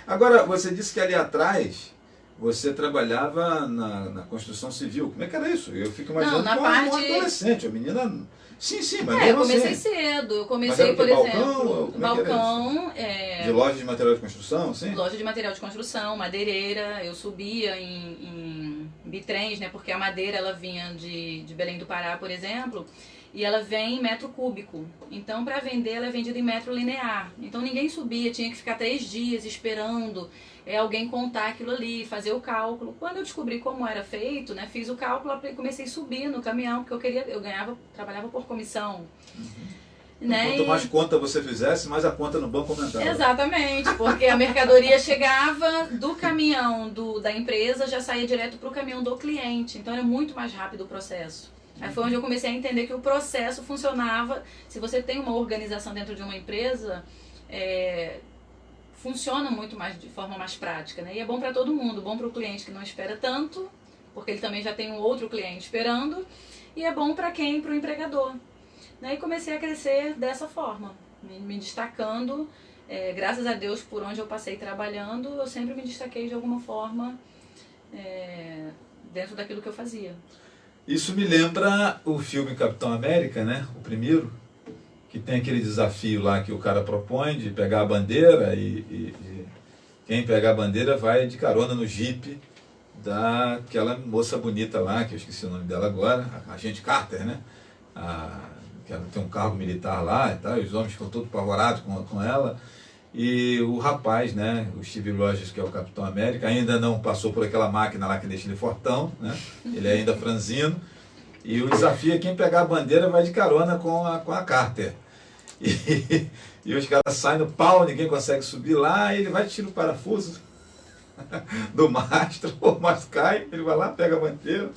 Agora, você disse que ali atrás você trabalhava na construção civil. Como é que era isso? Eu fico imaginando uma adolescente, a menina... Sim, mas eu comecei cedo. Eu comecei, por exemplo, balcão... De loja de material de construção, sim? Loja de material de construção, madeireira. Eu subia em bitrens, né? Porque a madeira ela vinha de Belém do Pará, por exemplo, e ela vem em metro cúbico. Então, para vender, ela é vendida em metro linear. Então, ninguém subia, tinha que ficar 3 dias esperando alguém contar aquilo ali, fazer o cálculo. Quando eu descobri como era feito, né, fiz o cálculo e comecei a subir no caminhão, porque trabalhava por comissão. Né? Quanto mais conta você fizesse, mais a conta no banco aumentava. Exatamente, porque a mercadoria chegava do caminhão da empresa, já saía direto para o caminhão do cliente. Então, era muito mais rápido o processo. Aí foi onde eu comecei a entender que o processo funcionava. Se você tem uma organização dentro de uma empresa, funciona muito mais de forma mais prática, né? E é bom para todo mundo, bom para o cliente que não espera tanto, porque ele também já tem um outro cliente esperando, e é bom para quem? Para o empregador. Né? E comecei a crescer dessa forma, me destacando, graças a Deus, por onde eu passei trabalhando, eu sempre me destaquei de alguma forma dentro daquilo que eu fazia. Isso me lembra o filme Capitão América, né? O primeiro, que tem aquele desafio lá que o cara propõe de pegar a bandeira e quem pegar a bandeira vai de carona no jipe daquela moça bonita lá, que eu esqueci o nome dela agora, a agente Carter, né? Que ela tem um cargo militar lá e tal, e os homens ficam todos apavorados com ela. E o rapaz, né, o Steve Rogers, que é o Capitão América, ainda não passou por aquela máquina lá que deixa ele fortão, né? Ele é ainda franzino. E o desafio é quem pegar a bandeira vai de carona com a Carter. E os caras saem no pau, ninguém consegue subir lá, e ele vai tirar o parafuso do mastro, o mastro cai, ele vai lá, pega a bandeira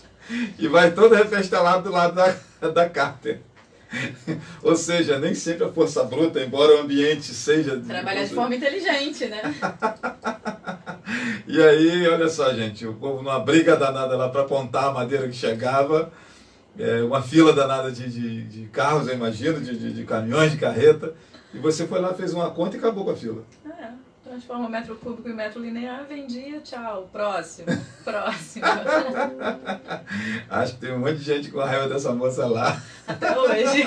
e vai todo refestelado do lado da Carter. Ou seja, nem sempre a força bruta, embora o ambiente seja... Trabalhar de forma inteligente, né? E aí, olha só, gente, o povo numa briga danada lá para apontar a madeira que chegava, uma fila danada de carros, eu imagino, de caminhões, de carreta, e você foi lá, fez uma conta e acabou com a fila. Transforma metro cúbico em metro linear, vendia, tchau, próximo. Acho que tem um monte de gente com a raiva dessa moça lá. Até hoje.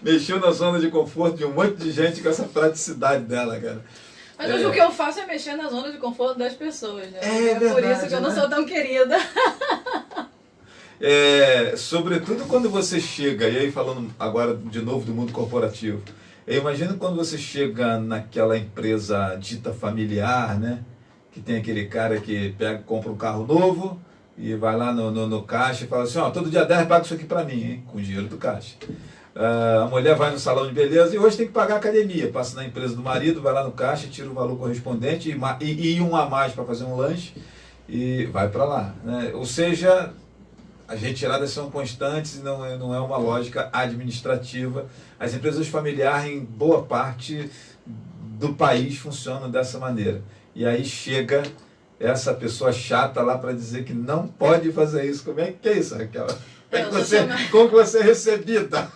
Mexeu na zona de conforto de um monte de gente com essa praticidade dela, cara. Mas hoje o que eu faço é mexer na zona de conforto das pessoas, né? É verdade, por isso que eu não sou tão querida. Sobretudo quando você chega, e aí falando agora de novo do mundo corporativo, eu imagino quando você chega naquela empresa dita familiar, né? Que tem aquele cara que compra um carro novo e vai lá no caixa e fala assim, todo dia 10 paga isso aqui pra mim, hein? Com o dinheiro do caixa. A mulher vai no salão de beleza e hoje tem que pagar a academia. Passa na empresa do marido, vai lá no caixa, tira o valor correspondente e um a mais para fazer um lanche e vai para lá, né? Ou seja, as retiradas são constantes e não é uma lógica administrativa. As empresas familiares, em boa parte do país, funcionam dessa maneira. E aí chega essa pessoa chata lá para dizer que não pode fazer isso. Como é que é isso, Raquel? Como que você é recebida?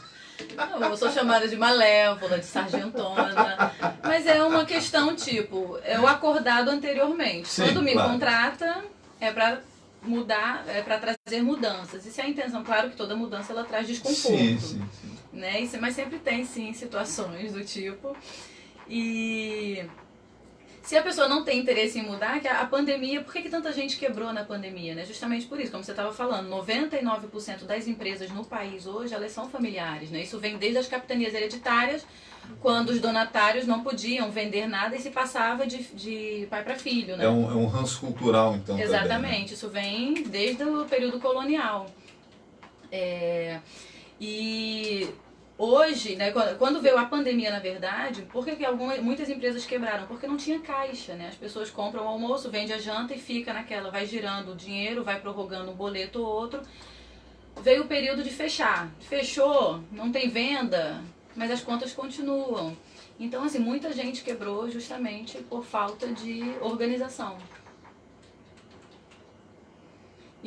Não, eu sou chamada de malévola, de sargentona, mas é uma questão tipo, é o acordado anteriormente. Sim, Quando me claro. contrata, é para mudar, é para trazer mudanças. E se a intenção, claro que toda mudança ela traz desconforto. Sim. Né? Mas sempre tem sim situações do tipo. E se a pessoa não tem interesse em mudar, que a pandemia, por que tanta gente quebrou na pandemia? Né? Justamente por isso, como você estava falando, 99% das empresas no país hoje, elas são familiares. Né? Isso vem desde as capitanias hereditárias, quando os donatários não podiam vender nada e se passava de pai para filho. Né? É um ranço cultural, então. Exatamente, também, né? isso vem desde o período colonial. E hoje, né, quando veio a pandemia, na verdade, por que muitas empresas quebraram? Porque não tinha caixa, né? As pessoas compram o almoço, vende a janta e fica naquela, vai girando o dinheiro, vai prorrogando um boleto ou outro. Veio o período de fechar. Fechou, não tem venda, mas as contas continuam. Então, assim, muita gente quebrou justamente por falta de organização.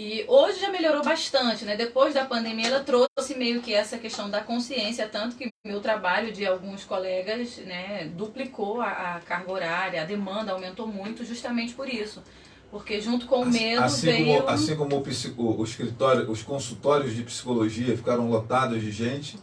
E hoje já melhorou bastante, né? Depois da pandemia ela trouxe meio que essa questão da consciência, tanto que meu trabalho de alguns colegas, né, duplicou a carga horária, a demanda aumentou muito justamente por isso. Porque junto com o medo veio... Assim como o escritório, os consultórios de psicologia ficaram lotados de gente,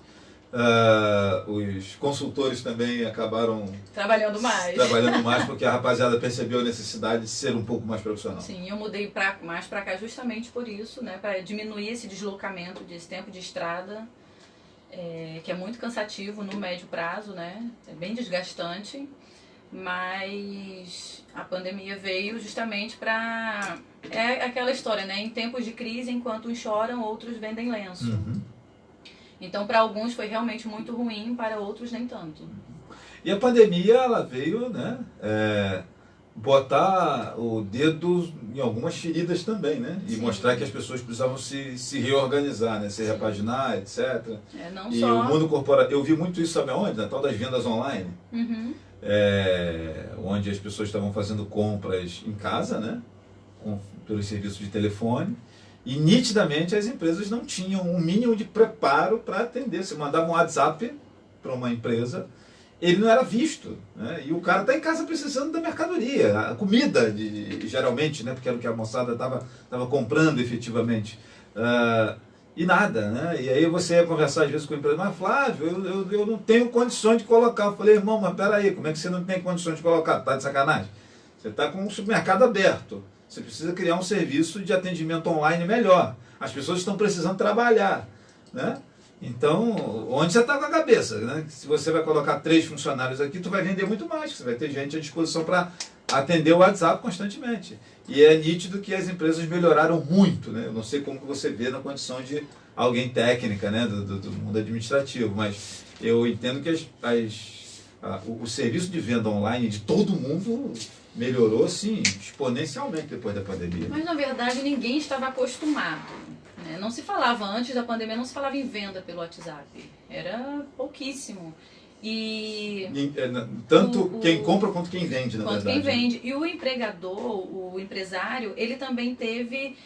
os consultores também acabaram trabalhando mais porque a rapaziada percebeu a necessidade de ser um pouco mais profissional. Sim, eu mudei mais para cá justamente por isso, né, para diminuir esse deslocamento, esse tempo de estrada, que é muito cansativo no médio prazo, né, é bem desgastante, mas a pandemia veio justamente para... É aquela história, né, em tempos de crise, enquanto uns choram, outros vendem lenço. Uhum. Então, para alguns foi realmente muito ruim, para outros nem tanto. E a pandemia, ela veio, né, botar o dedo em algumas feridas também, né? E Sim. mostrar que as pessoas precisavam se reorganizar, né? Se repaginar, etc. Não e só... o mundo corporativo, eu vi muito isso, sabe aonde? Na tal das vendas online. Uhum. Onde as pessoas estavam fazendo compras em casa, né? Pelos serviços de telefone. E nitidamente as empresas não tinham um mínimo de preparo para atender. Você mandava um WhatsApp para uma empresa, ele não era visto, né? E o cara está em casa precisando da mercadoria, a comida, geralmente, né? Porque era o que a moçada estava comprando efetivamente. E nada, né? E aí você ia conversar às vezes com o empresário, mas Flávio, eu não tenho condições de colocar. Eu falei, irmão, mas peraí, como é que você não tem condições de colocar? Tá de sacanagem? Você está com um supermercado aberto. Você precisa criar um serviço de atendimento online melhor. As pessoas estão precisando trabalhar, né? Então, onde você está com a cabeça, né? Se você vai colocar 3 funcionários aqui, tu vai vender muito mais, você vai ter gente à disposição para atender o WhatsApp constantemente. E é nítido que as empresas melhoraram muito, né? Eu não sei como que você vê na condição de alguém técnica, né? do mundo administrativo, mas eu entendo que o serviço de venda online de todo mundo melhorou, assim, exponencialmente depois da pandemia. Mas, na verdade, ninguém estava acostumado. Né? Não se falava, antes da pandemia, não se falava em venda pelo WhatsApp. Era pouquíssimo. Tanto quem compra quanto quem vende, na verdade. Quanto quem vende. E o empregador, o empresário, ele também teve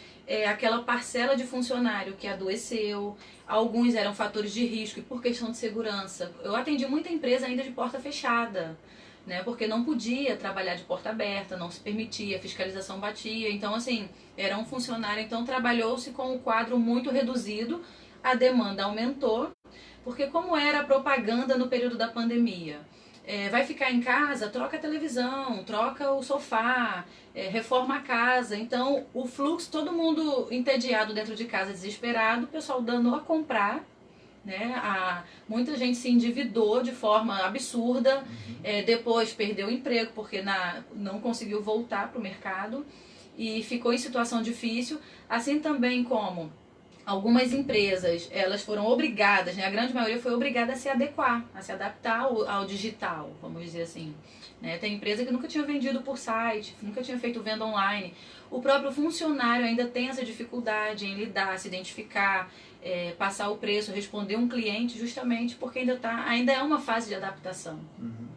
aquela parcela de funcionário que adoeceu. Alguns eram fatores de risco e por questão de segurança. Eu atendi muita empresa ainda de porta fechada, né, porque não podia trabalhar de porta aberta, não se permitia, a fiscalização batia. Então, assim, era um funcionário, então trabalhou-se com um quadro muito reduzido, a demanda aumentou, porque como era a propaganda no período da pandemia? Vai ficar em casa, troca a televisão, troca o sofá, reforma a casa. Então, o fluxo, todo mundo entediado dentro de casa, desesperado, o pessoal dando a comprar, né? Muita gente se endividou de forma absurda, depois perdeu o emprego porque não conseguiu voltar para o mercado e ficou em situação difícil, assim também como algumas empresas, elas foram obrigadas, né? A grande maioria foi obrigada a se adequar, a se adaptar ao digital, vamos dizer assim. Né? Tem empresa que nunca tinha vendido por site, nunca tinha feito venda online. O próprio funcionário ainda tem essa dificuldade em lidar, se identificar, passar o preço, responder um cliente, justamente porque ainda é uma fase de adaptação. Uhum.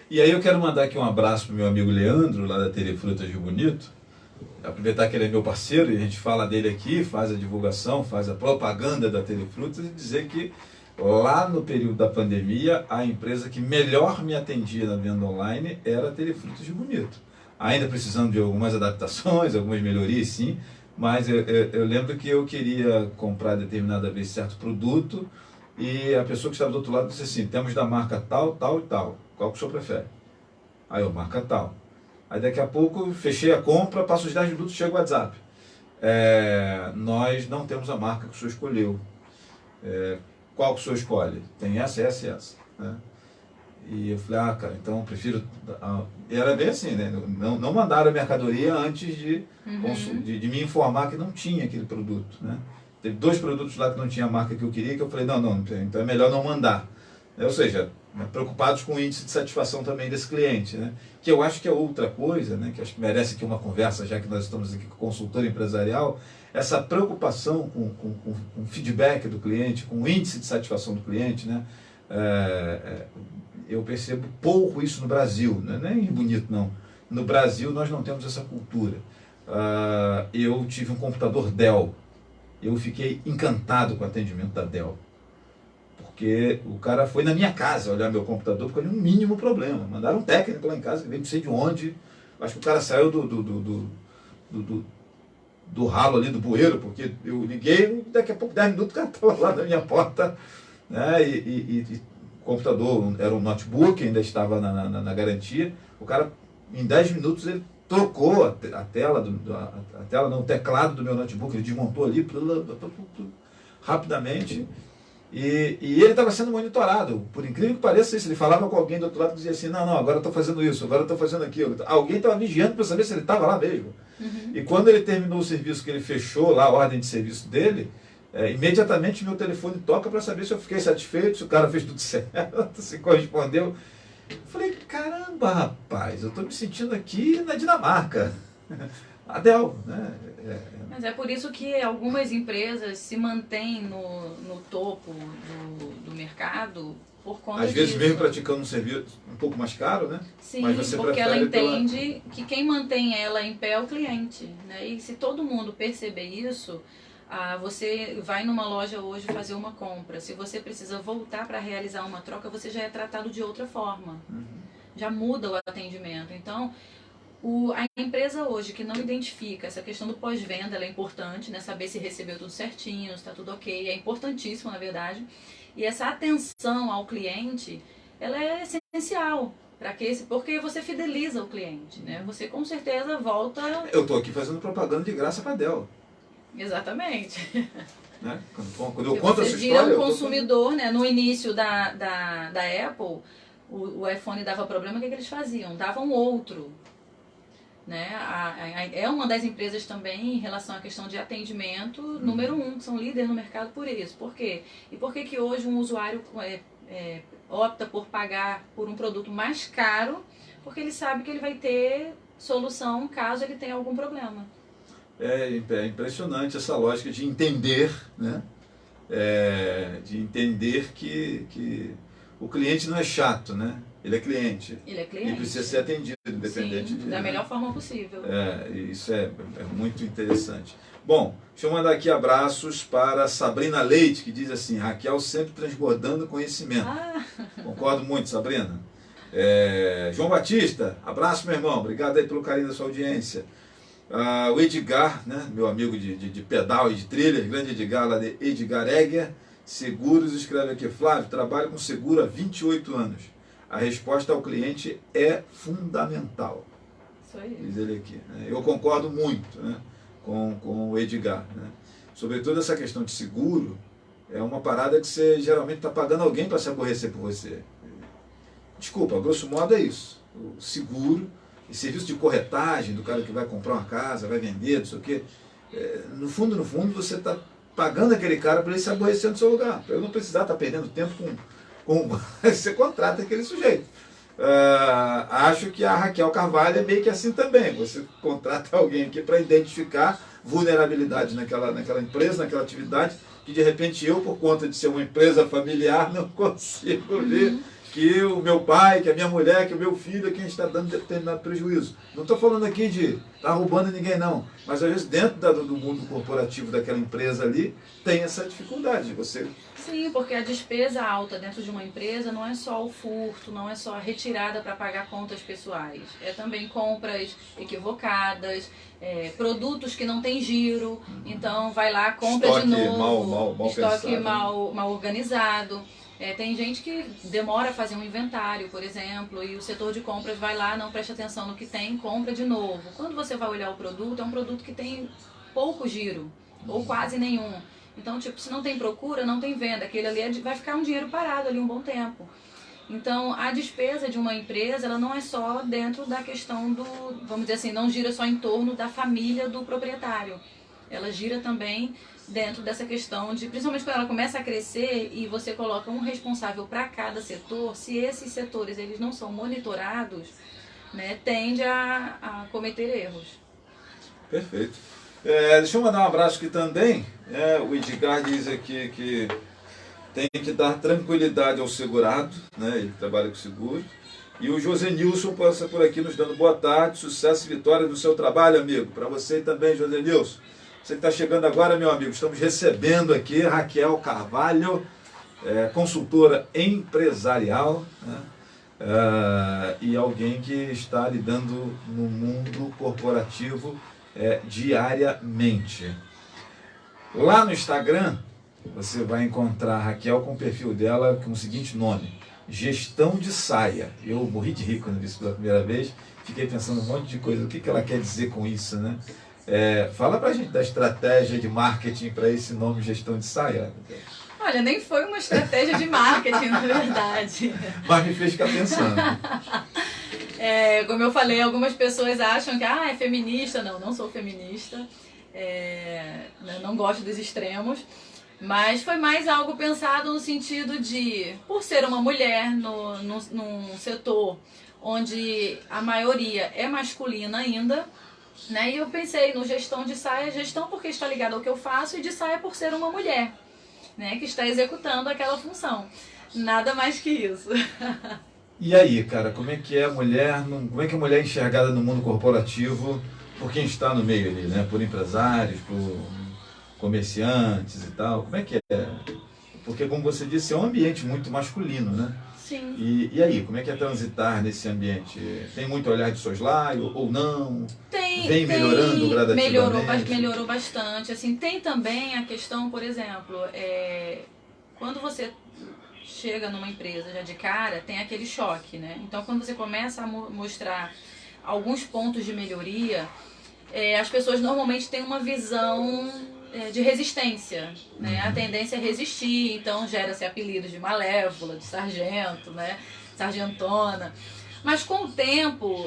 E aí eu quero mandar aqui um abraço para o meu amigo Leandro, lá da Telefrutas Rio Bonito, aproveitar que ele é meu parceiro e a gente fala dele aqui, faz a divulgação, faz a propaganda da Telefrutas, e dizer que lá no período da pandemia, a empresa que melhor me atendia na venda online era a Telefrutas de Bonito. Ainda precisando de algumas adaptações, algumas melhorias, sim, mas eu lembro que eu queria comprar determinada vez certo produto e a pessoa que estava do outro lado disse assim, temos da marca tal, tal e tal, qual que o senhor prefere? Aí eu, marca tal. Aí daqui a pouco fechei a compra, passo os 10 minutos, chega o WhatsApp. Nós não temos a marca que o senhor escolheu. Qual que o senhor escolhe? Tem essa, essa e essa. Né? E eu falei, cara, então eu prefiro... E era bem assim, né? Não mandaram a mercadoria antes de me informar que não tinha aquele produto. Né? Teve 2 produtos lá que não tinha a marca que eu queria, que eu falei, não, então é melhor não mandar. Ou seja, preocupados com o índice de satisfação também desse cliente, né? Que eu acho que é outra coisa, né? Que acho que merece aqui uma conversa, já que nós estamos aqui com consultor empresarial, essa preocupação com o feedback do cliente, com o índice de satisfação do cliente, né? Eu percebo pouco isso no Brasil, né? Não é em Bonito, não. No Brasil nós não temos essa cultura. Eu tive um computador Dell, eu fiquei encantado com o atendimento da Dell. Porque o cara foi na minha casa olhar meu computador porque eu tinha um mínimo problema. Mandaram um técnico lá em casa, que veio não sei de onde. Acho que o cara saiu do ralo ali, do bueiro, porque eu liguei e daqui a pouco, 10 minutos, o cara estava lá na minha porta. Né? E o computador era um notebook, ainda estava na garantia. O cara, em 10 minutos, ele trocou a tela, o teclado do meu notebook, ele desmontou ali, rapidamente. E ele estava sendo monitorado, por incrível que pareça isso, ele falava com alguém do outro lado que dizia assim, não, agora eu estou fazendo isso, agora eu estou fazendo aquilo. Alguém estava vigiando para saber se ele estava lá mesmo. E quando ele terminou o serviço, que ele fechou lá a ordem de serviço dele, imediatamente meu telefone toca para saber se eu fiquei satisfeito, se o cara fez tudo certo, se correspondeu. Eu falei, caramba, rapaz, eu estou me sentindo aqui na Dinamarca. A Dell, né? Mas é por isso que algumas empresas se mantêm no topo do mercado por conta Às vezes disso. mesmo praticando um serviço um pouco mais caro, né? Sim, mas você porque ela prefere entende que quem mantém ela em pé é o cliente. Né? E se todo mundo perceber isso, você vai numa loja hoje fazer uma compra. Se você precisa voltar para realizar uma troca, você já é tratado de outra forma. Já muda o atendimento. Então, a empresa hoje que não identifica essa questão do pós-venda, ela é importante, né? Saber se recebeu tudo certinho, se está tudo ok, é importantíssimo, na verdade. E essa atenção ao cliente, ela é essencial, porque você fideliza o cliente, né? Você com certeza volta... Eu estou aqui fazendo propaganda de graça para a Dell. Exatamente. Né? Quando eu conto essa Você história... vira um consumidor, né? No início da Apple, o iPhone dava problema, o que eles faziam? Davam outro. Né? É uma das empresas também em relação à questão de atendimento, número 1, que são líderes no mercado por isso. Por quê? E por que que hoje um usuário opta por pagar por um produto mais caro? Porque ele sabe que ele vai ter solução caso ele tenha algum problema. É impressionante essa lógica de entender, né? De entender que o cliente não é chato, né? Ele é cliente. Ele é cliente. E precisa ser atendido, independente da melhor forma possível. Isso é muito interessante. Bom, deixa eu mandar aqui abraços para Sabrina Leite, que diz assim, Raquel sempre transbordando conhecimento. Concordo muito, Sabrina. João Batista, abraço, meu irmão. Obrigado aí pelo carinho da sua audiência. O Edgar, né, meu amigo de pedal e de trilha, grande Edgar, lá de Edgar Egger, Seguros, escreve aqui, Flávio, trabalho com seguro há 28 anos. A resposta ao cliente é fundamental. Isso aí. Diz ele aqui. Né? Eu concordo muito, né, com o Edgar. Né? Sobretudo essa questão de seguro, é uma parada que você geralmente está pagando alguém para se aborrecer por você. Desculpa, grosso modo é isso. O seguro, e serviço de corretagem do cara que vai comprar uma casa, vai vender, não sei o quê. No fundo, você está pagando aquele cara para ele se aborrecer no seu lugar. Para eu não precisar estar perdendo tempo com você contrata aquele sujeito. Acho que a Raquel Carvalho é meio que assim também. Você contrata alguém aqui para identificar vulnerabilidade naquela empresa, naquela atividade, que de repente eu, por conta de ser uma empresa familiar, não consigo ver que o meu pai, que a minha mulher, que o meu filho é quem está dando determinado prejuízo. Não estou falando aqui de estar roubando ninguém, não. Mas às vezes dentro do mundo corporativo daquela empresa ali, tem essa dificuldade. Você... Sim, porque a despesa alta dentro de uma empresa não é só o furto, não é só a retirada para pagar contas pessoais. É também compras equivocadas, produtos que não têm giro, então vai lá, compra estoque de novo, mal estoque pensado, mal organizado. Tem gente que demora a fazer um inventário, por exemplo, e o setor de compras vai lá, não presta atenção no que tem, compra de novo. Quando você vai olhar o produto, é um produto que tem pouco giro, ou quase nenhum. Então, tipo, se não tem procura, não tem venda. Aquele ali vai ficar um dinheiro parado ali um bom tempo. Então, a despesa de uma empresa, ela não é só dentro da questão do, vamos dizer assim, não gira só em torno da família do proprietário. Ela gira também dentro dessa questão de, principalmente quando ela começa a crescer e você coloca um responsável para cada setor, se esses setores eles não são monitorados, né, tende a cometer erros. Perfeito. Deixa eu mandar um abraço aqui também. O Edgar diz aqui que tem que dar tranquilidade ao segurado, né? Ele trabalha com seguro. E o José Nilson passa por aqui nos dando boa tarde, sucesso e vitória do seu trabalho, amigo. Para você também, José Nilson. Você que está chegando agora, meu amigo, estamos recebendo aqui Raquel Carvalho, consultora empresarial, né? E alguém que está lidando no mundo corporativo diariamente. Lá no Instagram, você vai encontrar a Raquel com o perfil dela com o seguinte nome: Gestão de Saia. Eu morri de rir quando vi isso pela primeira vez, fiquei pensando um monte de coisa, o que ela quer dizer com isso, né? Fala pra gente da estratégia de marketing para esse nome Gestão de Saia. Olha, nem foi uma estratégia de marketing, na verdade. Mas me fez ficar pensando. Como eu falei, algumas pessoas acham que é feminista. Não sou feminista. Não gosto dos extremos. Mas foi mais algo pensado no sentido de, por ser uma mulher num setor onde a maioria é masculina ainda, né? E eu pensei no gestão de saia, gestão porque está ligado ao que eu faço, e de saia por ser uma mulher, né, que está executando aquela função. Nada mais que isso. E aí, cara, como é que é a mulher é enxergada no mundo corporativo por quem está no meio ali, né? Por empresários, por comerciantes e tal. Como é que é? Porque, como você disse, é um ambiente muito masculino, né? Sim. E aí, como é que é transitar nesse ambiente? Tem muito olhar de soslaio ou não? Vem melhorando gradativamente? Melhorou bastante. Assim, tem também a questão, por exemplo, quando você chega numa empresa já de cara, tem aquele choque, né? Então, quando você começa a mostrar alguns pontos de melhoria, as pessoas normalmente têm uma visão de resistência, né? A tendência é resistir, então gera-se apelidos de malévola, de sargento, né? Sargentona. Mas com o tempo,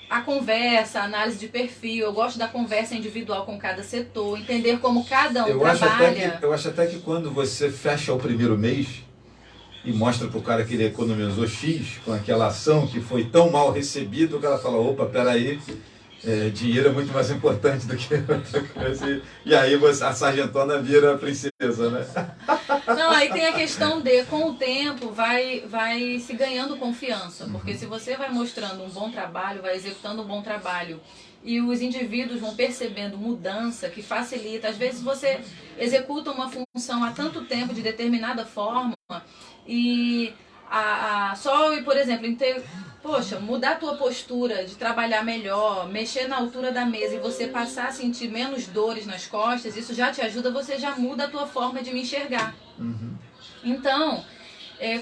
a conversa, a análise de perfil, eu gosto da conversa individual com cada setor, entender como cada um trabalha. Eu acho até que quando você fecha o primeiro mês e mostra para o cara que ele economizou X com aquela ação que foi tão mal recebida, o cara fala, opa, peraí, dinheiro é muito mais importante do que outra coisa. E aí a sargentona vira a princesa, né? Não, aí tem a questão de, com o tempo, vai se ganhando confiança. Porque se você vai mostrando um bom trabalho, vai executando um bom trabalho, e os indivíduos vão percebendo mudança que facilita. Às vezes você executa uma função há tanto tempo de determinada forma, e por exemplo, mudar a tua postura de trabalhar melhor, mexer na altura da mesa e você passar a sentir menos dores nas costas, isso já te ajuda, você já muda a tua forma de me enxergar. Uhum. Então,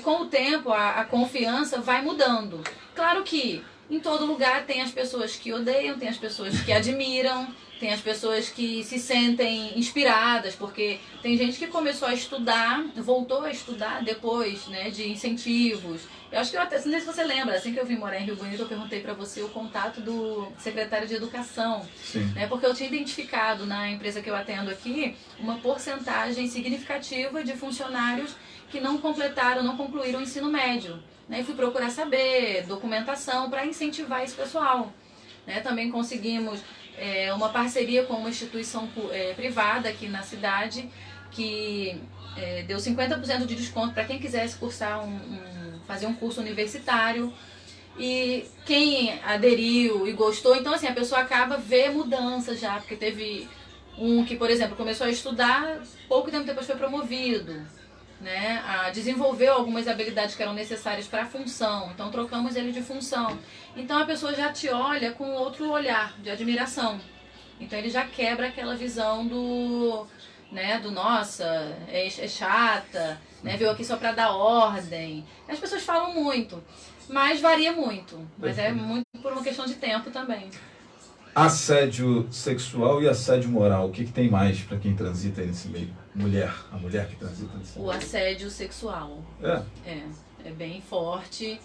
com o tempo, a confiança vai mudando. Claro que em todo lugar tem as pessoas que odeiam, tem as pessoas que admiram, tem as pessoas que se sentem inspiradas, porque tem gente que começou a estudar, voltou a estudar depois, né, de incentivos. Eu acho que não sei se você lembra, assim que eu vim morar em Rio Bonito, eu perguntei para você o contato do secretário de Educação. Sim. Né, porque eu tinha identificado na empresa que eu atendo aqui uma porcentagem significativa de funcionários que não concluíram o ensino médio. Né, e fui procurar saber, documentação para incentivar esse pessoal. Né, também conseguimos uma parceria com uma instituição privada aqui na cidade que deu 50% de desconto para quem quisesse cursar fazer um curso universitário. E quem aderiu e gostou, então assim, a pessoa acaba vendo mudanças já, porque teve um que, por exemplo, começou a estudar, pouco tempo depois foi promovido, né? Desenvolveu algumas habilidades que eram necessárias para a função, então trocamos ele de função. Então a pessoa já te olha com outro olhar de admiração. Então ele já quebra aquela visão do nossa, é chata, né? Veio aqui só para dar ordem. As pessoas falam muito, mas varia muito. Mas é muito por uma questão de tempo também. Assédio sexual e assédio moral, o que tem mais para quem transita aí nesse meio? A mulher que transita nesse meio. O assédio sexual. É bem forte.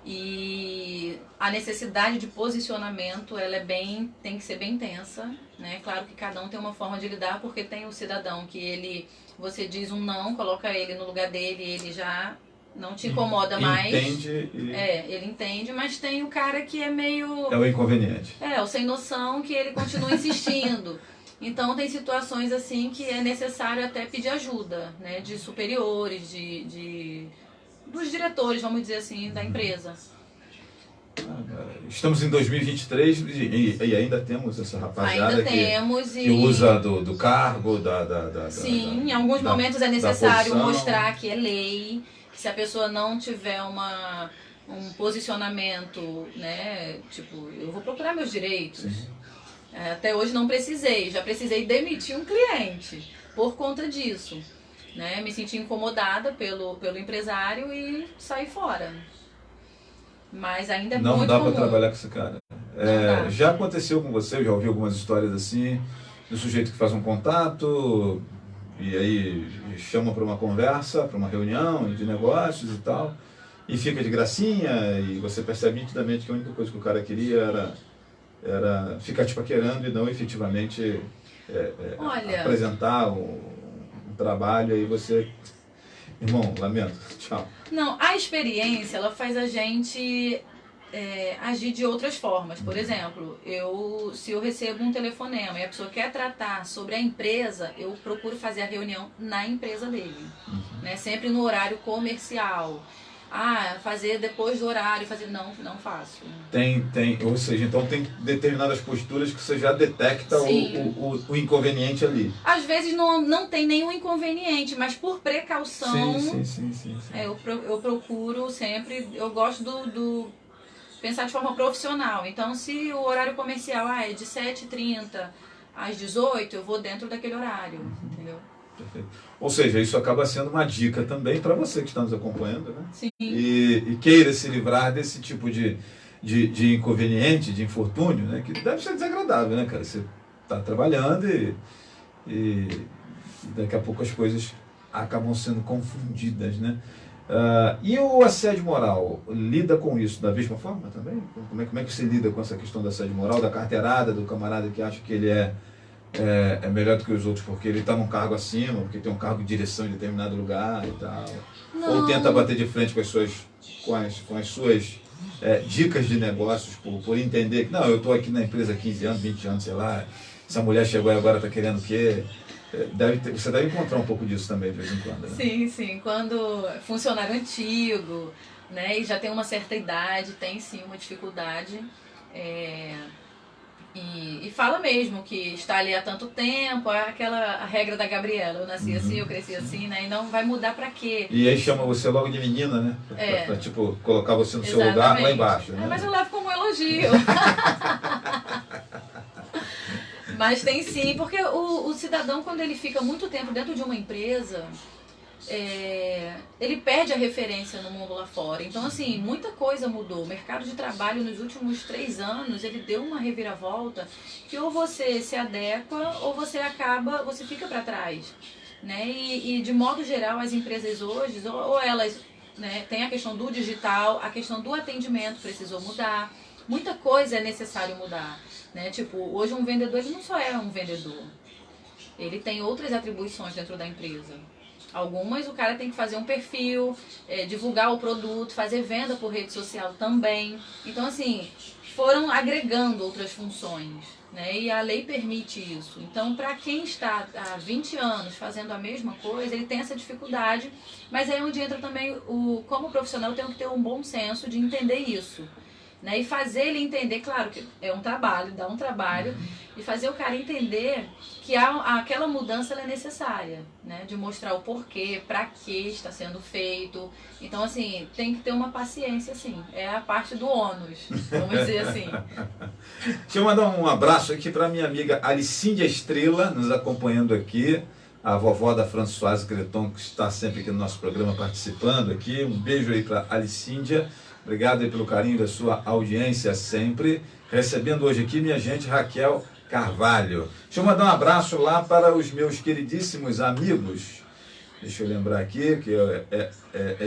E a necessidade de posicionamento, ela tem que ser bem intensa, né? Claro que cada um tem uma forma de lidar, porque tem o cidadão que você diz um não, coloca ele no lugar dele, ele já não te incomoda mais. Entende. Ele entende, mas tem o cara que é meio... É o inconveniente. O sem noção, que ele continua insistindo. Então tem situações assim que é necessário até pedir ajuda, né? De superiores, dos diretores, vamos dizer assim, da empresa. Estamos em 2023 e ainda temos essa rapaziada que usa do cargo, Sim, em alguns momentos é necessário mostrar que é lei, que se a pessoa não tiver um posicionamento, né, tipo, eu vou procurar meus direitos. Até hoje não precisei, já precisei demitir um cliente por conta disso. Né? Me senti incomodada pelo empresário e saí fora. Mas ainda é muito comum. Não dá para trabalhar com esse cara. Já aconteceu com você, eu já ouvi algumas histórias assim, do sujeito que faz um contato e aí chama para uma conversa, para uma reunião de negócios e tal, e fica de gracinha, e você percebe nitidamente que a única coisa que o cara queria era ficar te paquerando e não efetivamente apresentar um trabalho. Aí você, irmão, lamento, tchau. Não, a experiência, ela faz a gente agir de outras formas. Por exemplo, se eu recebo um telefonema e a pessoa quer tratar sobre a empresa, eu procuro fazer a reunião na empresa dele, né? Sempre no horário comercial. Fazer depois do horário, não faço. Ou seja, então tem determinadas posturas que você já detecta o inconveniente ali. Às vezes não tem nenhum inconveniente, mas por precaução, sim. Eu procuro sempre, eu gosto do pensar de forma profissional. Então, se o horário comercial é de 7h30 às 18h, eu vou dentro daquele horário, entendeu? Perfeito. Ou seja, isso acaba sendo uma dica também para você que está nos acompanhando, né? Sim. E queira se livrar desse tipo de inconveniente, de infortúnio, né? Que deve ser desagradável, né, cara? Você está trabalhando e daqui a pouco as coisas acabam sendo confundidas, né? E o assédio moral, lida com isso da mesma forma também? Como é que você lida com essa questão do assédio moral, da carteirada, do camarada que acha que ele é melhor do que os outros porque ele está num cargo acima, porque tem um cargo de direção em determinado lugar e tal? Não. Ou tenta bater de frente com as suas dicas de negócios, por entender que, não, eu estou aqui na empresa há 15 anos, 20 anos, sei lá, essa mulher chegou e agora está querendo o quê? Você deve encontrar um pouco disso também de vez em quando, né? Sim. Quando é funcionário antigo, né, e já tem uma certa idade, tem sim uma dificuldade. E fala mesmo que está ali há tanto tempo, a regra da Gabriela, eu nasci assim, eu cresci assim, né? E não vai mudar pra quê? E aí chama você logo de menina, né? Pra tipo, colocar você no seu lugar lá embaixo, né? Mas eu levo como um elogio. Mas tem sim, porque o cidadão, quando ele fica muito tempo dentro de uma empresa, ele perde a referência no mundo lá fora. Então, assim, muita coisa mudou. O mercado de trabalho nos últimos 3 anos, ele deu uma reviravolta que ou você se adequa ou você fica para trás, né? E de modo geral, as empresas hoje, ou elas, né, tem a questão do digital, a questão do atendimento precisou mudar. Muita coisa é necessário mudar, né? Tipo, hoje um vendedor, ele não só é um vendedor. Ele tem outras atribuições dentro da empresa. Algumas o cara tem que fazer um perfil, divulgar o produto, fazer venda por rede social também. Então, assim, foram agregando outras funções, né? E a lei permite isso. Então, para quem está há 20 anos fazendo a mesma coisa, ele tem essa dificuldade, mas aí é onde entra também, como profissional, eu tenho que ter um bom senso de entender isso. Né, e fazer ele entender, claro que é um trabalho, dá um trabalho, e fazer o cara entender que aquela mudança ela é necessária, né, de mostrar o porquê, para que está sendo feito. Então, assim, tem que ter uma paciência, assim, é a parte do ônus, vamos dizer assim. Deixa eu mandar um abraço aqui para minha amiga Alicíndia Estrela, nos acompanhando aqui, a vovó da Françoise Creton, que está sempre aqui no nosso programa participando aqui. Um beijo aí para Alicíndia. Obrigado aí pelo carinho da sua audiência sempre. Recebendo hoje aqui minha gente Raquel Carvalho. Deixa eu mandar um abraço lá para os meus queridíssimos amigos. Deixa eu lembrar aqui, que é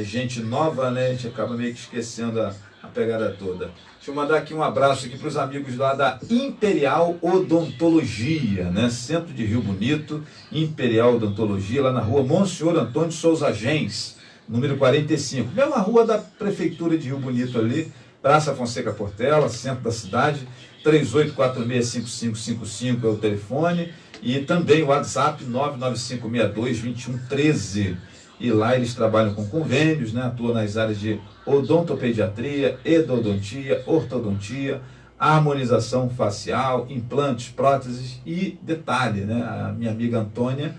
gente nova, né? A gente acaba meio que esquecendo a pegada toda. Deixa eu mandar aqui um abraço aqui para os amigos lá da Imperial Odontologia, né? Centro de Rio Bonito, Imperial Odontologia, lá na rua Monsenhor Antônio Souza Gens, número 45, mesma rua da Prefeitura de Rio Bonito ali, Praça Fonseca Portela, centro da cidade, 38465555 é o telefone, e também o WhatsApp 995622113. E lá eles trabalham com convênios, né? Atuam nas áreas de odontopediatria, endodontia, ortodontia, harmonização facial, implantes, próteses e detalhe, né? A minha amiga Antônia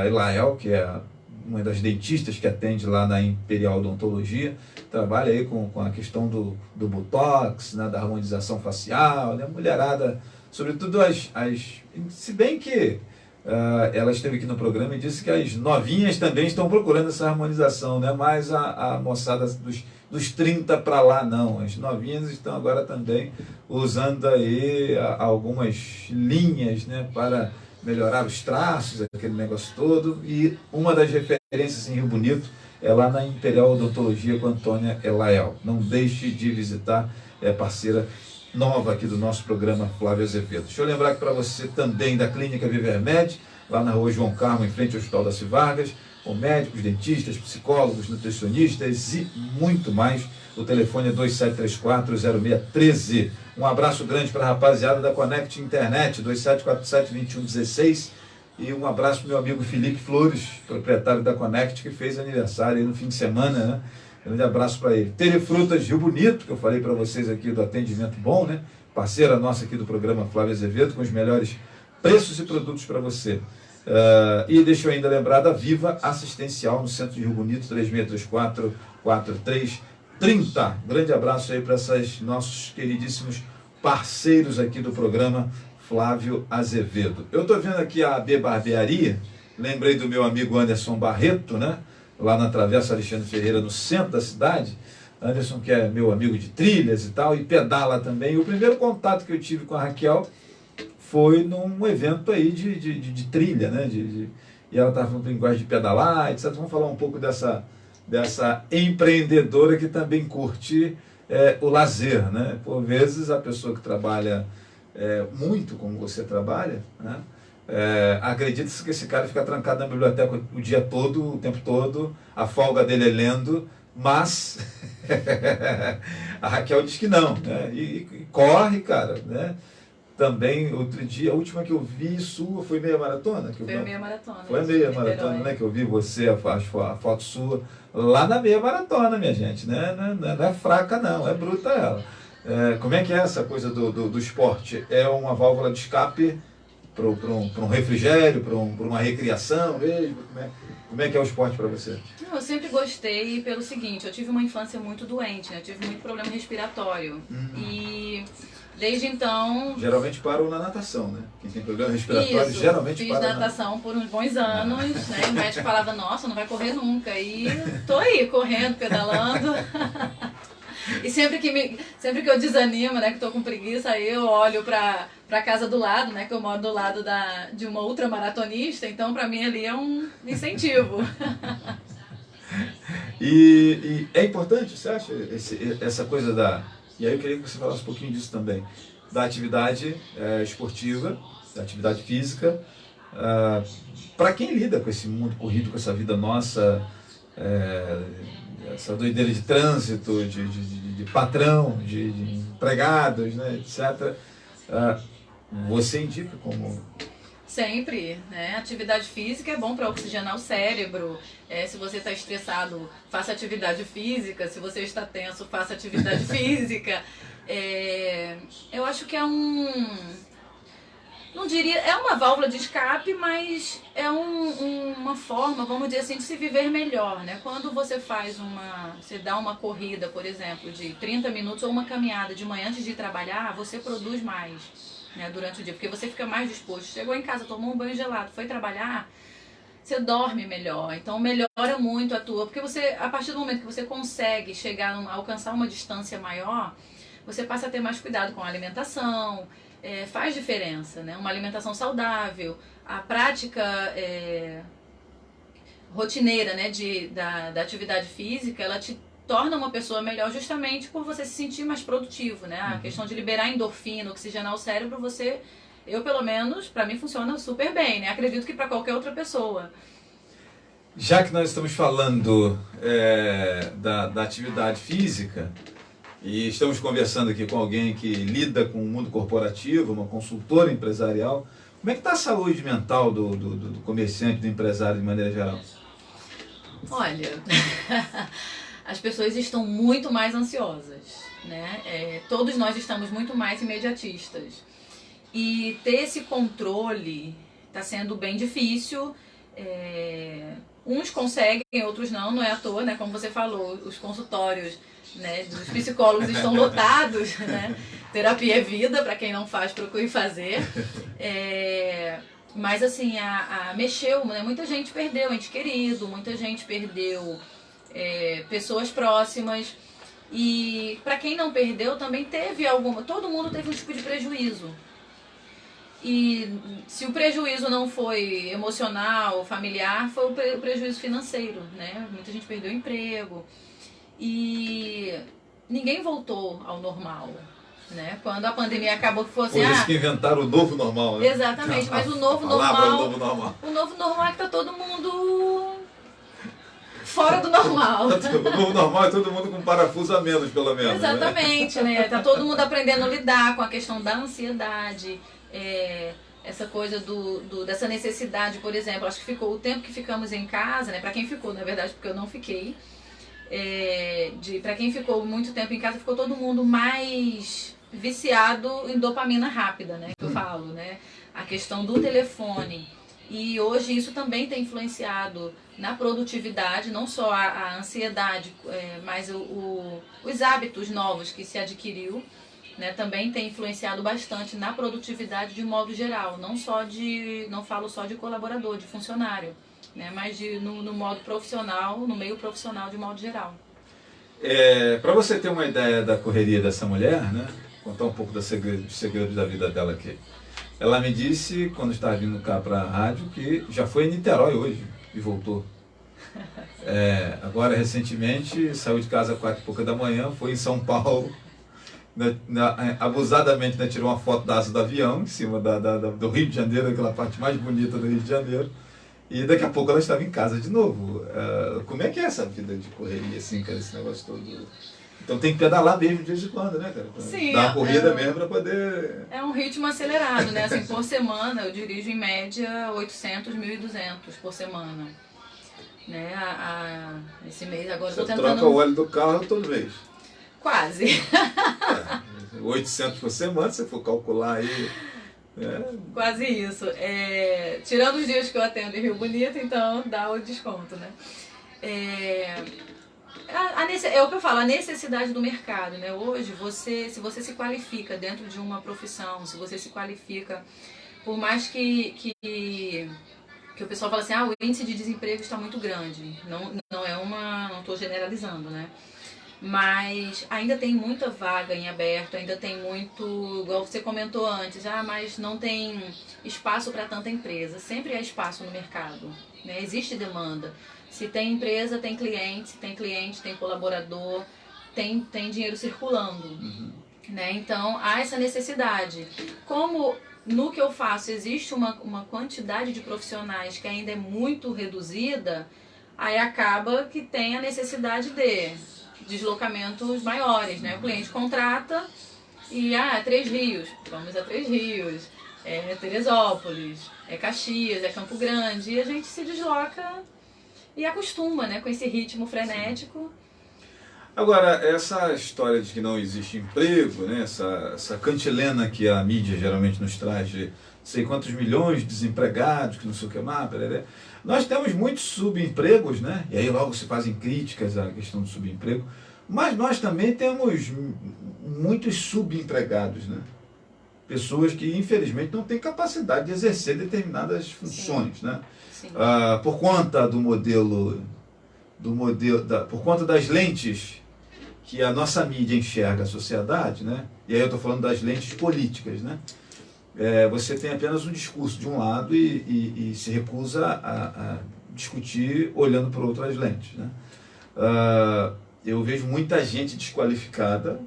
Elael, que é uma das dentistas que atende lá na Imperial Odontologia, trabalha aí com a questão do botox, né, da harmonização facial, né, mulherada, sobretudo se bem que ela esteve aqui no programa e disse que as novinhas também estão procurando essa harmonização, né, mas a moçada dos 30 para lá não, as novinhas estão agora também usando aí algumas linhas, né, para melhorar os traços, aquele negócio todo, e uma das referências em Rio Bonito é lá na Imperial Odontologia com a Antônia Elael. Não deixe de visitar, é parceira nova aqui do nosso programa Flávio Azevedo. Deixa eu lembrar que para você também da Clínica Vivermed, lá na rua João Carmo, em frente ao Hospital das Vargas, com médicos, dentistas, psicólogos, nutricionistas e muito mais. O telefone é 2734-0613. Um abraço grande para a rapaziada da Connect Internet, 2747-2116. E um abraço para o meu amigo Felipe Flores, proprietário da Connect, que fez aniversário aí no fim de semana, né? Grande abraço para ele. Telefrutas Rio Bonito, que eu falei para vocês aqui do atendimento bom, né? Parceira nossa aqui do programa Flávio Azevedo, com os melhores preços e produtos para você. E deixa eu ainda lembrar da Viva Assistencial, no centro de Rio Bonito, 3624-4330. Grande abraço aí para esses nossos queridíssimos parceiros aqui do programa Flávio Azevedo. Eu estou vendo aqui a AB Barbearia, lembrei do meu amigo Anderson Barreto, né? Lá na Travessa Alexandre Ferreira, no centro da cidade. Anderson, que é meu amigo de trilhas e tal, e pedala também. E o primeiro contato que eu tive com a Raquel foi num evento aí de trilha, né? E ela estava falando linguagem de pedalar, etc. Vamos falar um pouco dessa empreendedora que também curte o lazer, né? Por vezes a pessoa que trabalha muito como você trabalha, né? Acredita-se que esse cara fica trancado na biblioteca o dia todo, o tempo todo, a folga dele é lendo, mas a Raquel diz que não, né? E corre, cara, né? Também, outro dia, a última que eu vi sua foi meia maratona? Foi a meia maratona. Foi a meia maratona, né? Que eu vi você, a foto sua, lá na meia maratona, minha gente, né? Não é fraca não, é bruta ela. Como é que é essa coisa do esporte? É uma válvula de escape para um refrigério, para uma recriação mesmo? Como é que é o esporte para você? Eu sempre gostei pelo seguinte, eu tive uma infância muito doente, né? Eu tive muito problema respiratório. E desde então... Geralmente param na natação, né? Quem tem problema respiratório geralmente fiz para natação por uns bons anos, né? O médico falava, nossa, não vai correr nunca. E tô aí, correndo, pedalando. E sempre que eu desanimo, né, que tô com preguiça, aí eu olho pra casa do lado, né, que eu moro do lado de uma ultramaratonista, então pra mim ali é um incentivo. E é importante, você acha, essa coisa e aí eu queria que você falasse um pouquinho disso também, da atividade esportiva, da atividade física, para quem lida com esse mundo corrido, com essa vida nossa, essa doideira de trânsito, de patrão, de empregados, né, etc., você indica como... Sempre, né? Atividade física é bom para oxigenar o cérebro. Se você está estressado, faça atividade física. Se você está tenso, faça atividade física. Eu acho que não diria, é uma válvula de escape, mas é uma forma, vamos dizer assim, de se viver melhor, né? Quando você você dá uma corrida, por exemplo, de 30 minutos ou uma caminhada de manhã antes de ir trabalhar, você produz mais, né, durante o dia, porque você fica mais disposto. Chegou em casa, tomou um banho gelado, foi trabalhar, você dorme melhor. Então melhora muito porque você, a partir do momento que você consegue alcançar uma distância maior, você passa a ter mais cuidado com a alimentação. Faz diferença, né? Uma alimentação saudável, a prática rotineira, né, da atividade física, ela te torna uma pessoa melhor justamente por você se sentir mais produtivo, né? A questão de liberar endorfina, oxigenar o cérebro, eu pelo menos, para mim funciona super bem, né? Acredito que para qualquer outra pessoa. Já que nós estamos falando da atividade física, e estamos conversando aqui com alguém que lida com o mundo corporativo, uma consultora empresarial, como é que está a saúde mental do comerciante, do empresário de maneira geral? Olha, as pessoas estão muito mais ansiosas, né? Todos nós estamos muito mais imediatistas. E ter esse controle está sendo bem difícil. Uns conseguem, outros não é à toa, né? Como você falou, os consultórios, né, dos psicólogos estão lotados, né? Terapia é vida, para quem não faz, procure fazer. Mas assim, mexeu, né? Muita gente perdeu ente querido, muita gente perdeu pessoas próximas. E para quem não perdeu, também todo mundo teve um tipo de prejuízo. E se o prejuízo não foi emocional, familiar, foi o prejuízo financeiro, né? Muita gente perdeu o emprego. E ninguém voltou ao normal, né? Quando a pandemia acabou, que foi assim... Por isso que inventaram o novo normal, né? Exatamente, mas o novo normal é que tá todo mundo fora do normal. O novo normal é todo mundo com parafuso a menos, pelo menos. Exatamente, né? Tá todo mundo aprendendo a lidar com a questão da ansiedade, essa coisa dessa necessidade, por exemplo, acho que ficou o tempo que ficamos em casa, né? Para quem ficou, na verdade, porque eu não fiquei, para quem ficou muito tempo em casa, ficou todo mundo mais viciado em dopamina rápida, né? Que eu falo, né? A questão do telefone. E hoje isso também tem influenciado na produtividade, não só a ansiedade, mas os hábitos novos que se adquiriu, né? Também tem influenciado bastante na produtividade de modo geral, não falo só de colaborador, de funcionário, né? Mas no modo profissional, no meio profissional de modo geral. Para você ter uma ideia da correria dessa mulher, né? Contar um pouco dos segredos da vida dela aqui. Ela me disse, quando estava vindo cá para a rádio, que já foi em Niterói hoje e voltou. Agora, recentemente, saiu de casa às 4h30 da manhã, foi em São Paulo, abusadamente, né, tirou uma foto da asa do avião, em cima do Rio de Janeiro, aquela parte mais bonita do Rio de Janeiro, e daqui a pouco ela estava em casa de novo. Como é que é essa vida de correria, assim, cara, esse negócio todo? Então tem que pedalar mesmo de vez em quando, né, cara? Sim, dar uma corrida mesmo para poder... É um ritmo acelerado, né? Assim, por semana eu dirijo em média 800, 1.200 por semana. Né? Esse mês agora eu tô tentando... Você troca o óleo do carro todo mês? Quase. 800 por semana, se for calcular aí... Quase isso. Tirando os dias que eu atendo em Rio Bonito, então dá o desconto, né? É o que eu falo, a necessidade do mercado, né? Hoje, se você se qualifica dentro de uma profissão, se você se qualifica, por mais que o pessoal fala assim, o índice de desemprego está muito grande. Não estou generalizando, né? Mas ainda tem muita vaga em aberto, ainda tem muito, igual você comentou antes, mas não tem espaço para tanta empresa. Sempre há espaço no mercado, né? Existe demanda. Se tem empresa, tem cliente, se tem cliente, tem colaborador, tem dinheiro circulando, né? Então há essa necessidade. Como no que eu faço existe uma quantidade de profissionais que ainda é muito reduzida, aí acaba que tem a necessidade de deslocamentos maiores, né? O cliente contrata e, Três Rios, vamos a Três Rios, é Teresópolis, é Caxias, é Campo Grande, e a gente se desloca e acostuma, né, com esse ritmo frenético. Agora, essa história de que não existe emprego, né, essa cantilena que a mídia geralmente nos traz de sei quantos milhões de desempregados, que não sei o que mais, nós temos muitos subempregos, né, e aí logo se fazem críticas à questão do subemprego, mas nós também temos muitos subempregados, né, pessoas que infelizmente não têm capacidade de exercer determinadas funções, né, por conta do modelo, por conta das lentes que a nossa mídia enxerga a sociedade, né? E aí eu estou falando das lentes políticas, né? Você tem apenas um discurso de um lado e se recusa a discutir olhando por outras lentes, né? Eu vejo muita gente desqualificada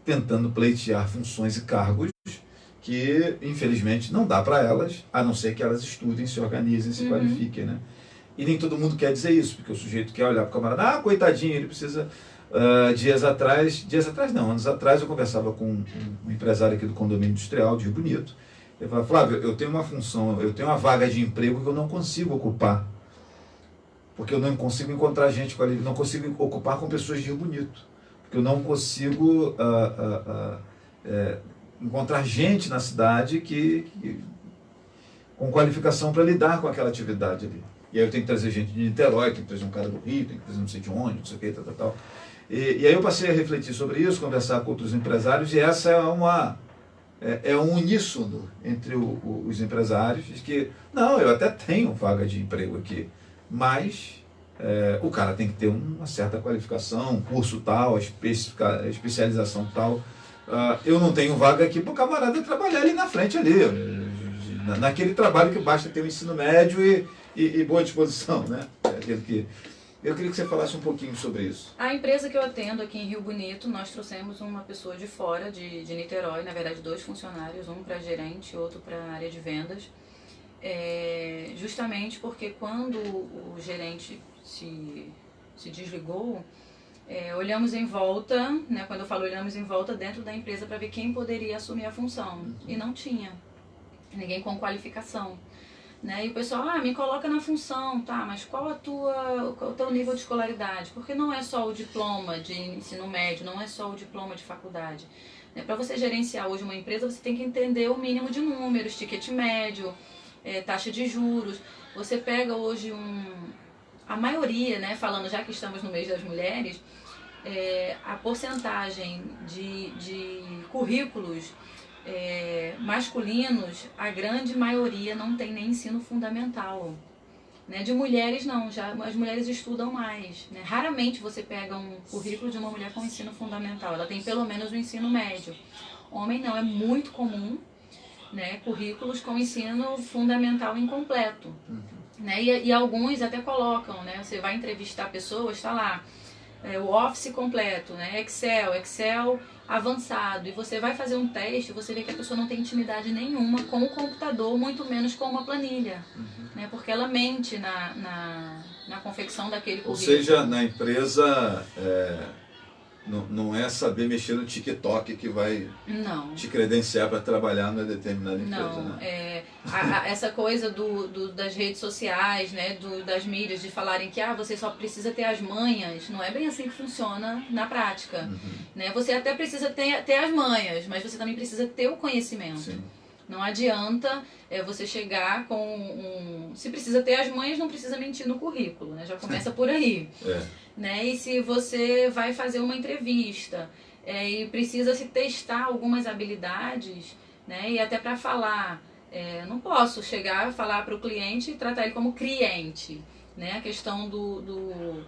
tentando pleitear funções e cargos que, infelizmente, não dá para elas, a não ser que elas estudem, se organizem, se qualifiquem, né? E nem todo mundo quer dizer isso, porque o sujeito quer olhar para o camarada, coitadinho, ele precisa... anos atrás eu conversava com um empresário aqui do condomínio industrial de Rio Bonito. Ele falou: Flávio, eu tenho uma função, eu tenho uma vaga de emprego que eu não consigo ocupar, porque eu não consigo encontrar gente qualificada, não consigo ocupar com pessoas de Rio Bonito, porque eu não consigo encontrar gente na cidade com qualificação para lidar com aquela atividade ali. E aí eu tenho que trazer gente de Niterói, tenho que trazer um cara do Rio, tenho que trazer não sei de onde, não sei o que, tal. E aí eu passei a refletir sobre isso, conversar com outros empresários, e essa é um uníssono entre os empresários, de que, não, eu até tenho vaga de emprego aqui, mas o cara tem que ter uma certa qualificação, um curso tal, especialização tal. Eu não tenho vaga aqui para o camarada trabalhar ali na frente, ali, naquele trabalho que basta ter um ensino médio e boa disposição, né? Eu queria que você falasse um pouquinho sobre isso. A empresa que eu atendo aqui em Rio Bonito, nós trouxemos uma pessoa de fora, de Niterói, na verdade 2 funcionários, um para gerente e outro para a área de vendas, justamente porque quando o gerente se desligou, olhamos em volta, né, quando eu falo olhamos em volta dentro da empresa para ver quem poderia assumir a função, e não tinha ninguém com qualificação. Né? E o pessoal, me coloca na função, tá, mas qual o teu nível de escolaridade? Porque não é só o diploma de ensino médio, não é só o diploma de faculdade. Né? Para você gerenciar hoje uma empresa, você tem que entender o mínimo de números, ticket médio, taxa de juros. Você pega hoje a maioria, né, falando já que estamos no mês das mulheres, a porcentagem de currículos masculinos, a grande maioria não tem nem ensino fundamental, né? De mulheres não, já as mulheres estudam mais, né? Raramente você pega um currículo de uma mulher com ensino fundamental, ela tem pelo menos o ensino médio. Homem não, é muito comum, né, currículos com ensino fundamental incompleto, né? E alguns até colocam, né, você vai entrevistar pessoas, está lá o Office completo, né, Excel avançado, e você vai fazer um teste, você vê que a pessoa não tem intimidade nenhuma com o computador, muito menos com uma planilha, né, porque ela mente na confecção daquele currículo. Ou seja, na empresa não é saber mexer no TikTok que vai te credenciar para trabalhar numa determinada empresa. Não, né? Essa coisa das redes sociais, né, das mídias, de falarem que você só precisa ter as manhas, não é bem assim que funciona na prática. Né? Você até precisa ter as manhas, mas você também precisa ter o conhecimento. Sim. Não adianta você chegar com se precisa ter as manhas, não precisa mentir no currículo, né? Já começa por aí. Né? E se você vai fazer uma entrevista e precisa se testar algumas habilidades, né? E até para falar, não posso chegar e falar para o cliente e tratar ele como cliente, né? A questão do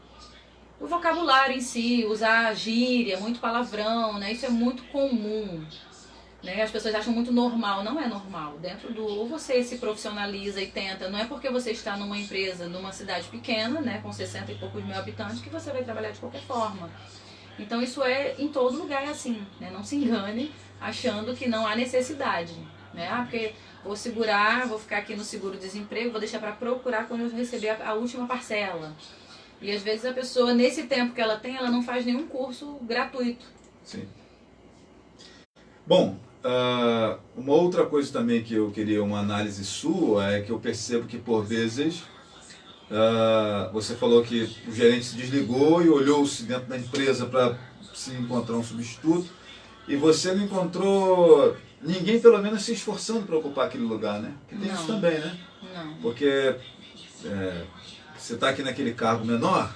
vocabulário em si, usar gíria, muito palavrão, né? Isso é muito comum. Né? As pessoas acham muito normal, não é normal. Ou você se profissionaliza e tenta, não é porque você está numa empresa, numa cidade pequena, né, com 60 e poucos mil habitantes, que você vai trabalhar de qualquer forma. Então isso em todo lugar assim, né? Não se engane achando que não há necessidade. Né? Ah, porque vou segurar, vou ficar aqui no seguro-desemprego, vou deixar para procurar quando eu receber a última parcela. E às vezes a pessoa, nesse tempo que ela tem, ela não faz nenhum curso gratuito. Sim. Bom, uma outra coisa também que eu queria uma análise sua é que eu percebo que por vezes você falou que o gerente se desligou e olhou-se dentro da empresa para se encontrar um substituto e você não encontrou ninguém pelo menos se esforçando para ocupar aquele lugar, né? Porque tem isso também, né? Não. Porque você está aqui naquele cargo menor,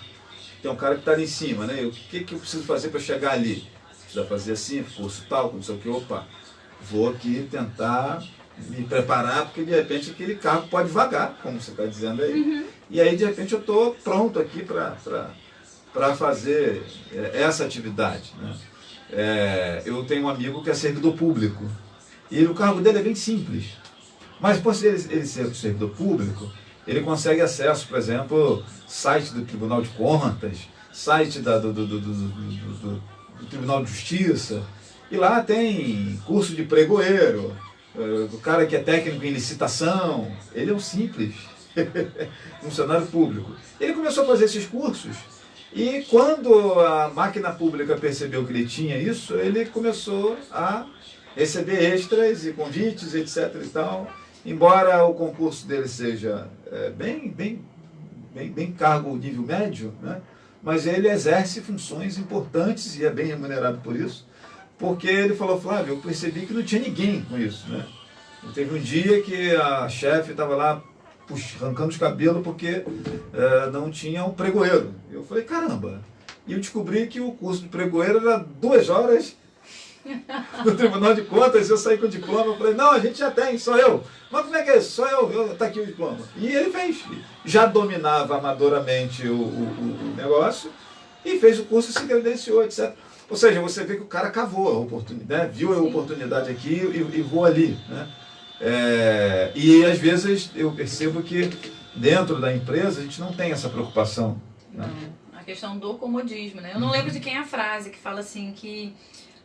tem um cara que está ali em cima, né? E o que eu preciso fazer para chegar ali? Precisa fazer assim, curso tal, não sei o que, opa, vou aqui tentar me preparar, porque de repente aquele cargo pode vagar, como você está dizendo aí. E aí de repente eu estou pronto aqui para fazer essa atividade, né? Eu tenho um amigo que é servidor público, e o cargo dele é bem simples. Mas por ele ser servidor público, ele consegue acesso, por exemplo, site do Tribunal de Contas, site do Tribunal de Justiça, e lá tem curso de pregoeiro, o cara que é técnico em licitação, ele é um simples funcionário público. Ele começou a fazer esses cursos, e quando a máquina pública percebeu que ele tinha isso, ele começou a receber extras e convites, etc. e tal. Embora o concurso dele seja bem cargo nível médio, né? Mas ele exerce funções importantes e é bem remunerado por isso, porque ele falou, Flávio, eu percebi que não tinha ninguém com isso, né? E teve um dia que a chefe estava lá arrancando os cabelos porque não tinha um pregoeiro. Eu falei, caramba! E eu descobri que o curso de pregoeiro era 2 horas no Tribunal de Contas. Eu saí com o diploma, eu falei, não, a gente já tem, só eu. Mas como é que é isso? Só eu, tá aqui o diploma. E ele fez. Já dominava amadoramente o negócio e fez o curso, se credenciou, etc. Ou seja, você vê que o cara cavou a oportunidade, né? Viu a oportunidade aqui e voou ali, né? E às vezes eu percebo que dentro da empresa a gente não tem essa preocupação. Né? Não, a questão do comodismo, né? Eu não lembro de quem é a frase que fala assim que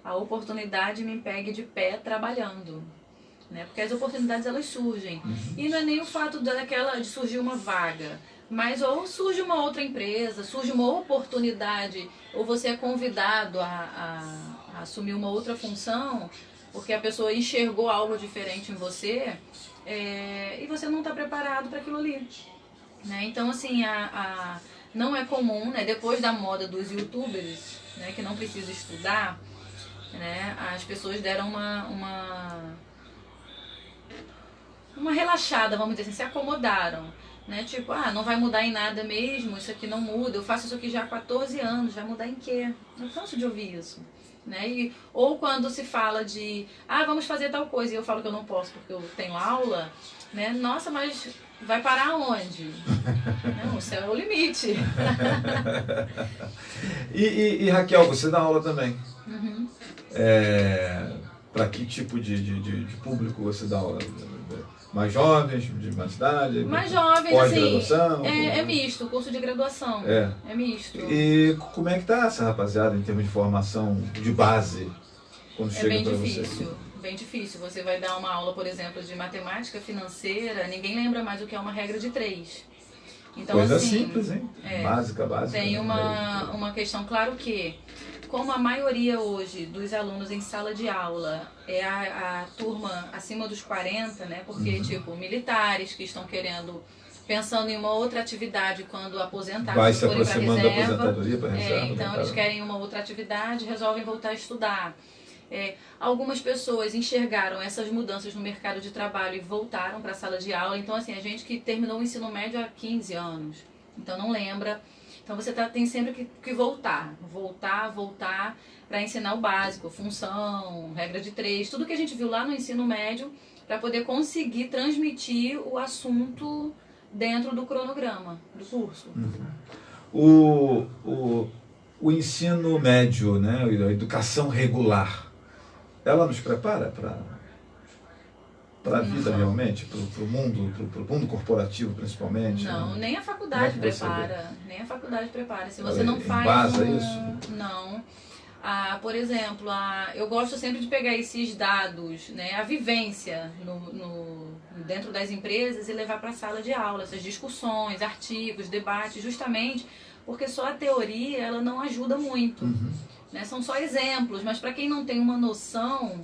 a oportunidade me pegue de pé trabalhando, né? Porque as oportunidades elas surgem. E não é nem o fato de surgir uma vaga, mas ou surge uma outra empresa, surge uma oportunidade, ou você é convidado a assumir uma outra função, porque a pessoa enxergou algo diferente em você, e você não está preparado para aquilo ali, né? Então, assim, não é comum, né? Depois da moda dos youtubers, né, que não precisa estudar, né, as pessoas deram uma relaxada, vamos dizer assim, se acomodaram, né? Tipo, não vai mudar em nada mesmo, isso aqui não muda, eu faço isso aqui já há 14 anos, vai mudar em quê? Eu canso de ouvir isso. Né? Ou quando se fala de, vamos fazer tal coisa, e eu falo que eu não posso porque eu tenho aula, né? Nossa, mas vai parar onde? Não, o céu é o limite. E Raquel, você dá aula também. Para que tipo de público você dá aula? Mais jovens, de mais idade? Mais jovens, pós-graduação? Assim, é misto, curso de graduação. É misto. E como é que tá essa rapaziada em termos de formação de base? Quando chega para você? Bem difícil. Você vai dar uma aula, por exemplo, de matemática financeira, ninguém lembra mais o que é uma regra de 3. Então, coisa assim, simples, hein? Básica. Tem uma questão, claro que, como a maioria hoje dos alunos em sala de aula é a turma acima dos 40, né? Porque, tipo, militares que estão pensando em uma outra atividade quando aposentados vai se forem para aproximando da aposentadoria para reserva. reserva. Então, eles querem uma outra atividade, resolvem voltar a estudar. Algumas pessoas enxergaram essas mudanças no mercado de trabalho e voltaram para a sala de aula. Então, assim, a gente que terminou o ensino médio há 15 anos, então não lembra. Então, você tem sempre que voltar para ensinar o básico, função, regra de 3, tudo que a gente viu lá no ensino médio, para poder conseguir transmitir o assunto dentro do cronograma do curso. O ensino médio, né, a educação regular, ela nos prepara para a vida realmente, para o mundo corporativo principalmente? Não, nem a faculdade prepara. Nem a faculdade prepara. Se você não faz embasa isso? Não. Por exemplo, eu gosto sempre de pegar esses dados, né, a vivência dentro das empresas e levar para a sala de aula, essas discussões, artigos, debates, justamente porque só a teoria ela não ajuda muito. Né? São só exemplos, mas para quem não tem uma noção,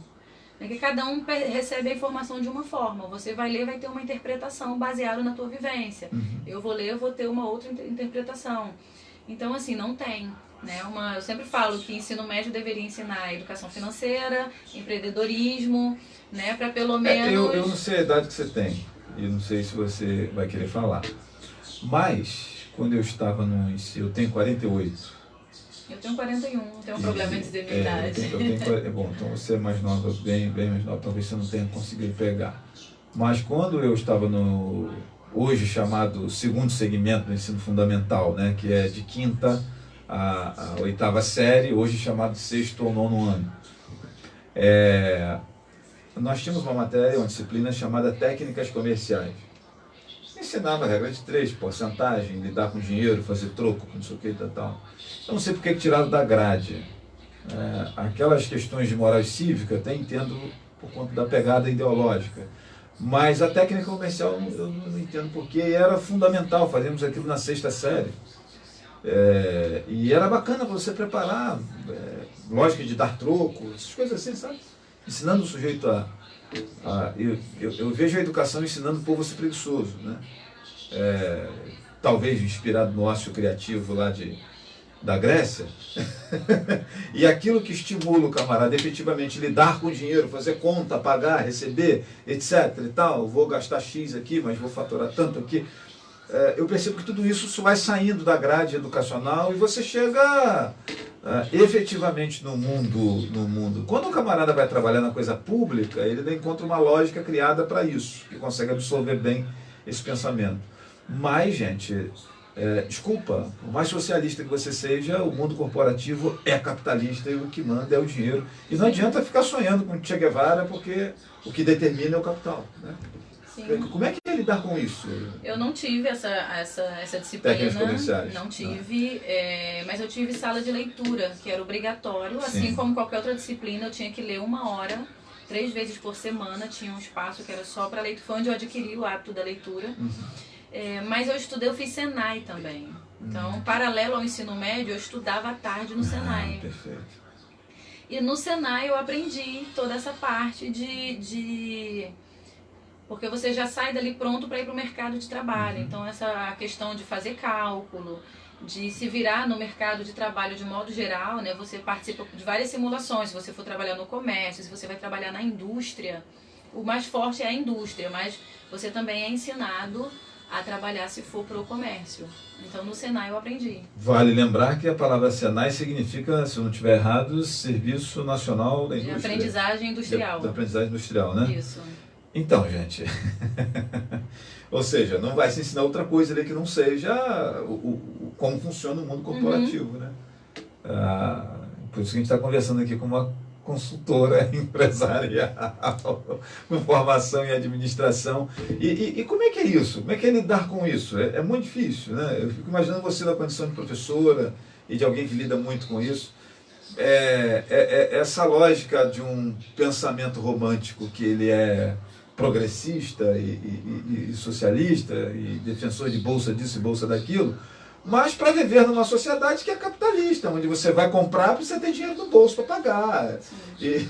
é que cada um recebe a informação de uma forma. Você vai ler, vai ter uma interpretação baseada na tua vivência. Eu vou ler, eu vou ter uma outra interpretação. Então, assim, não tem. Né? Eu sempre falo que ensino médio deveria ensinar educação financeira, empreendedorismo, né? Para pelo menos... Eu não sei a idade que você tem, e não sei se você vai querer falar, mas quando eu estava no ensino, eu tenho 48. Eu tenho 41, não tenho um problema em dizer minha idade. Bom, então você é mais nova, bem mais nova, talvez você não tenha conseguido pegar. Mas quando eu estava no, hoje chamado segundo segmento do ensino fundamental, né, que é de quinta a oitava série, hoje chamado sexto ou nono ano, nós tínhamos uma matéria, uma disciplina chamada técnicas comerciais. Ensinava a regra de 3, porcentagem, lidar com dinheiro, fazer troco, não sei o que e tal. Eu não sei porque que tiraram da grade. Aquelas questões de moral cívica, até entendo por conta da pegada ideológica. Mas a técnica comercial eu não entendo porque era fundamental, fazíamos aquilo na sexta série. E era bacana para você preparar, lógica de dar troco, essas coisas assim, sabe? Ensinando o sujeito eu vejo a educação ensinando o povo a ser preguiçoso, né? Talvez inspirado no ócio criativo lá da Grécia. E aquilo que estimula o camarada efetivamente lidar com o dinheiro, fazer conta, pagar, receber, etc. e tal, vou gastar X aqui, mas vou faturar tanto aqui. Eu percebo que tudo isso vai saindo da grade educacional e você chega efetivamente no mundo. Quando o camarada vai trabalhar na coisa pública, ele encontra uma lógica criada para isso, que consegue absorver bem esse pensamento. Mas, gente, desculpa, por mais socialista que você seja, o mundo corporativo é capitalista e o que manda é o dinheiro. E não adianta ficar sonhando com Che Guevara, porque o que determina é o capital, né? Sim. Como é que é lidar com isso? Eu não tive essa disciplina, técnicas comerciais. Não tive, mas eu tive sala de leitura, que era obrigatório, assim Sim. como qualquer outra disciplina, eu tinha que ler 1 hora, 3 vezes por semana, tinha um espaço que era só para leitura, foi onde eu adquiri o hábito da leitura. Mas eu fiz Senai também. Então, paralelo ao ensino médio, eu estudava à tarde no Senai. Perfeito. E no Senai eu aprendi toda essa parte porque você já sai dali pronto para ir para o mercado de trabalho. Então, essa questão de fazer cálculo, de se virar no mercado de trabalho de modo geral, né? Você participa de várias simulações, se você for trabalhar no comércio, se você vai trabalhar na indústria. O mais forte é a indústria, mas você também é ensinado a trabalhar se for para o comércio. Então, no Senai eu aprendi. Vale lembrar que a palavra Senai significa, se eu não estiver errado, Serviço Nacional da Indústria. De aprendizagem industrial. Da aprendizagem industrial, né? Isso. Então, gente, ou seja, não vai se ensinar outra coisa ali que não seja como funciona o mundo corporativo, né? Por isso que a gente está conversando aqui com uma consultora empresarial, com formação em administração. E como é que é isso? Como é que é lidar com isso? É muito difícil, né? Eu fico imaginando você na condição de professora e de alguém que lida muito com isso. Essa lógica de um pensamento romântico que ele é progressista e socialista e defensor de bolsa disso e bolsa daquilo, mas para viver numa sociedade que é capitalista, onde você vai comprar para você ter dinheiro no bolso para pagar. E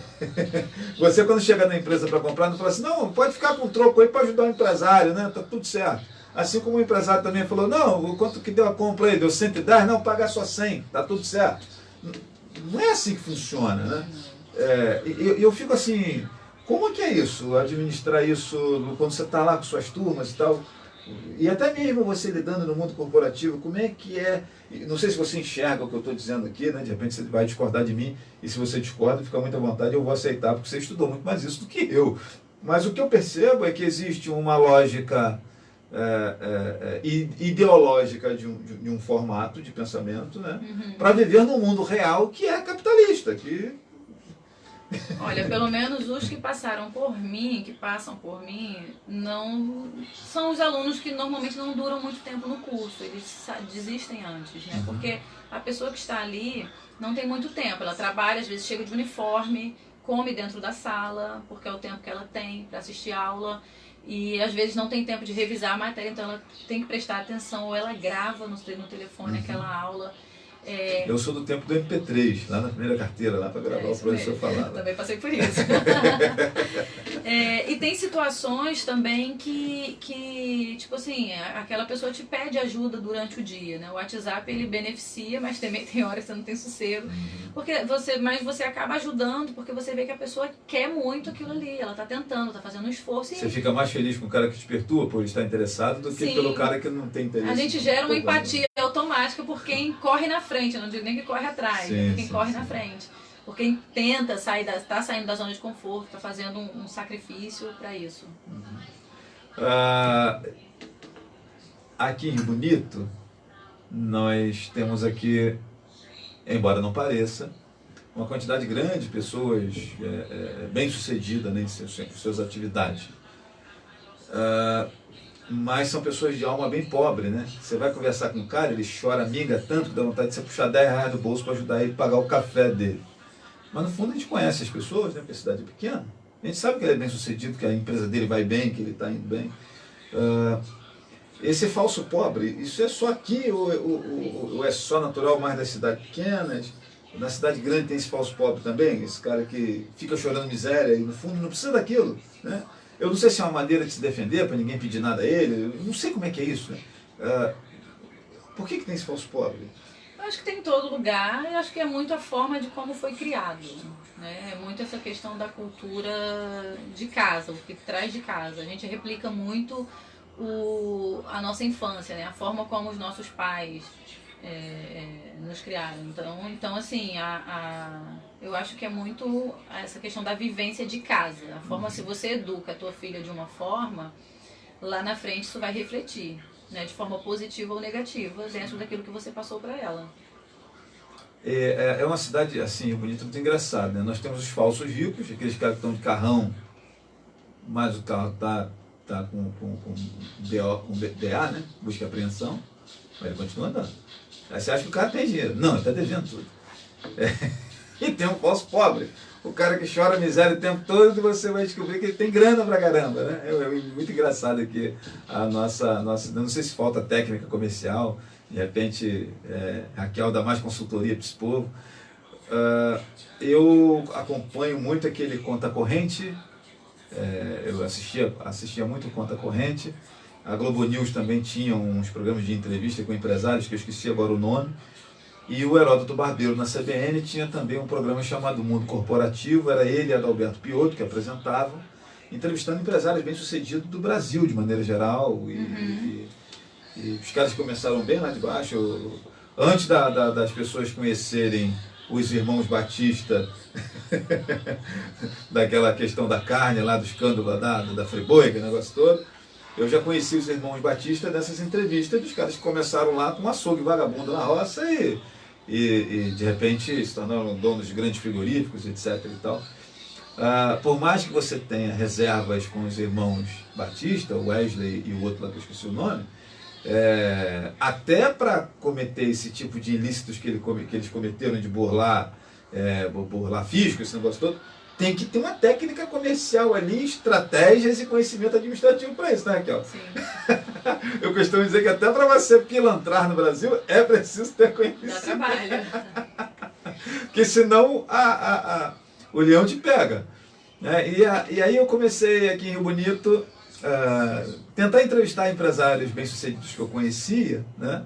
você, quando chega na empresa para comprar, não fala assim, não, pode ficar com troco aí para ajudar o empresário, né? Tá tudo certo. Assim como o empresário também falou, não, quanto que deu a compra aí? Deu 110? Não, paga só 100, tá tudo certo. Não é assim que funciona, né? Eu fico assim, como que é isso? Administrar isso quando você está lá com suas turmas e tal, e até mesmo você lidando no mundo corporativo, como é que é? Não sei se você enxerga o que eu estou dizendo aqui, né? De repente você vai discordar de mim, e se você discorda, fica muito à vontade, eu vou aceitar, porque você estudou muito mais isso do que eu. Mas o que eu percebo é que existe uma lógica ideológica de um formato de pensamento, né? Para viver num mundo real que é capitalista, que Olha, pelo menos os que passaram por mim, que passam por mim, não são os alunos que normalmente não duram muito tempo no curso, eles desistem antes, né? Porque a pessoa que está ali não tem muito tempo, ela trabalha, às vezes chega de uniforme, come dentro da sala, porque é o tempo que ela tem para assistir aula, e às vezes não tem tempo de revisar a matéria, então ela tem que prestar atenção, ou ela grava no telefone aquela aula. Eu sou do tempo do MP3, lá na primeira carteira, lá para gravar o professor falar. Também passei por isso. E tem situações também que, tipo assim, aquela pessoa te pede ajuda durante o dia, né? O WhatsApp, ele beneficia, mas também tem horas que você não tem sossego. Mas você acaba ajudando, porque você vê que a pessoa quer muito aquilo ali, ela tá tentando, tá fazendo um esforço. Você fica mais feliz com o cara que te perturba por estar interessado do que pelo cara que não tem interesse. A gente gera uma empatia automática por quem corre na frente, eu não digo nem que corre atrás, por quem corre na frente. Por quem tenta sair, está saindo da zona de conforto, está fazendo um sacrifício para isso. Aqui em Rio Bonito, nós temos aqui, embora não pareça, uma quantidade grande de pessoas bem-sucedidas, né, em suas atividades. Mas são pessoas de alma bem pobre, né? Você vai conversar com um cara, ele chora, minga tanto que dá vontade de você puxar 10 reais do bolso para ajudar ele a pagar o café dele. Mas no fundo a gente conhece as pessoas, né? Porque a cidade é pequena. A gente sabe que ele é bem sucedido, que a empresa dele vai bem, que ele está indo bem. Esse falso pobre, isso é só aqui ou é só natural mais das cidades pequenas? Na cidade grande tem esse falso pobre também, esse cara que fica chorando miséria e no fundo não precisa daquilo, né? Eu não sei se é uma maneira de se defender para ninguém pedir nada a ele, eu não sei como é que é isso, né? Por que tem esse falso pobre? Eu acho que tem em todo lugar, e acho que é muito a forma de como foi criado, né? É muito essa questão da cultura de casa, o que traz de casa. A gente replica muito a nossa infância, né? A forma como os nossos pais nos criaram. Então assim, eu acho que é muito essa questão da vivência de casa. A forma, se você educa a tua filha de uma forma, lá na frente isso vai refletir, né? De forma positiva ou negativa, dentro daquilo que você passou para ela. É uma cidade, assim, bonita, muito engraçada, né? Nós temos os falsos ricos, aqueles caras que estão de carrão, mas o carro está com BA, né? Busca e apreensão, mas ele continua andando. Aí você acha que o cara tem dinheiro. Não, ele está devendo tudo. E tem um falso pobre. O cara que chora miséria o tempo todo, você vai descobrir que ele tem grana pra caramba, né? É muito engraçado aqui a nossa... Não sei se falta técnica comercial, de repente Raquel dá mais consultoria para esse povo. Eu acompanho muito aquele Conta Corrente, eu assistia muito Conta Corrente. A Globo News também tinha uns programas de entrevista com empresários, que eu esqueci agora o nome. E o Heródoto Barbeiro, na CBN, tinha também um programa chamado Mundo Corporativo. Era ele e Adalberto Piotto que apresentavam, entrevistando empresários bem-sucedidos do Brasil, de maneira geral. E os caras começaram bem lá de baixo. Antes das pessoas conhecerem os irmãos Batista, daquela questão da carne lá, do escândalo da Friboi, aquele negócio todo, eu já conheci os irmãos Batista dessas entrevistas dos caras que começaram lá com um açougue vagabundo na roça e de repente se tornaram donos de grandes frigoríficos, etc. e tal. Por mais que você tenha reservas com os irmãos Batista, o Wesley e o outro lá que eu esqueci o nome, até para cometer esse tipo de ilícitos que eles cometeram de burlar fisco, esse negócio todo, tem que ter uma técnica comercial ali, estratégias e conhecimento administrativo para isso, né, Raquel? Sim. Eu costumo dizer que até para você pilantrar no Brasil é preciso ter conhecimento. Dá trabalho. Porque senão o leão te pega. Né? E aí eu comecei aqui em Rio Bonito tentar entrevistar empresários bem-sucedidos que eu conhecia, né?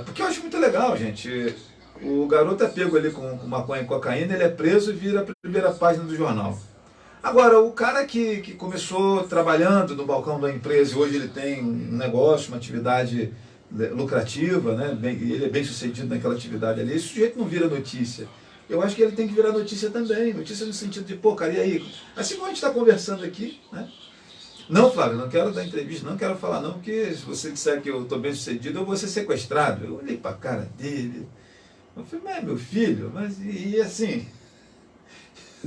Porque eu acho muito legal, gente. O garoto é pego ali com maconha e cocaína, ele é preso e vira a primeira página do jornal. Agora, o cara que começou trabalhando no balcão da empresa e hoje ele tem um negócio, uma atividade lucrativa, né? Ele é bem sucedido naquela atividade ali, esse sujeito não vira notícia. Eu acho que ele tem que virar notícia também, notícia no sentido de, pô, cara, e aí? Assim como a gente está conversando aqui, né? Não, Flávio, não quero dar entrevista, não quero falar não, porque se você disser que eu estou bem sucedido, eu vou ser sequestrado. Eu olhei para a cara dele... Eu falei, mas meu filho, mas e assim,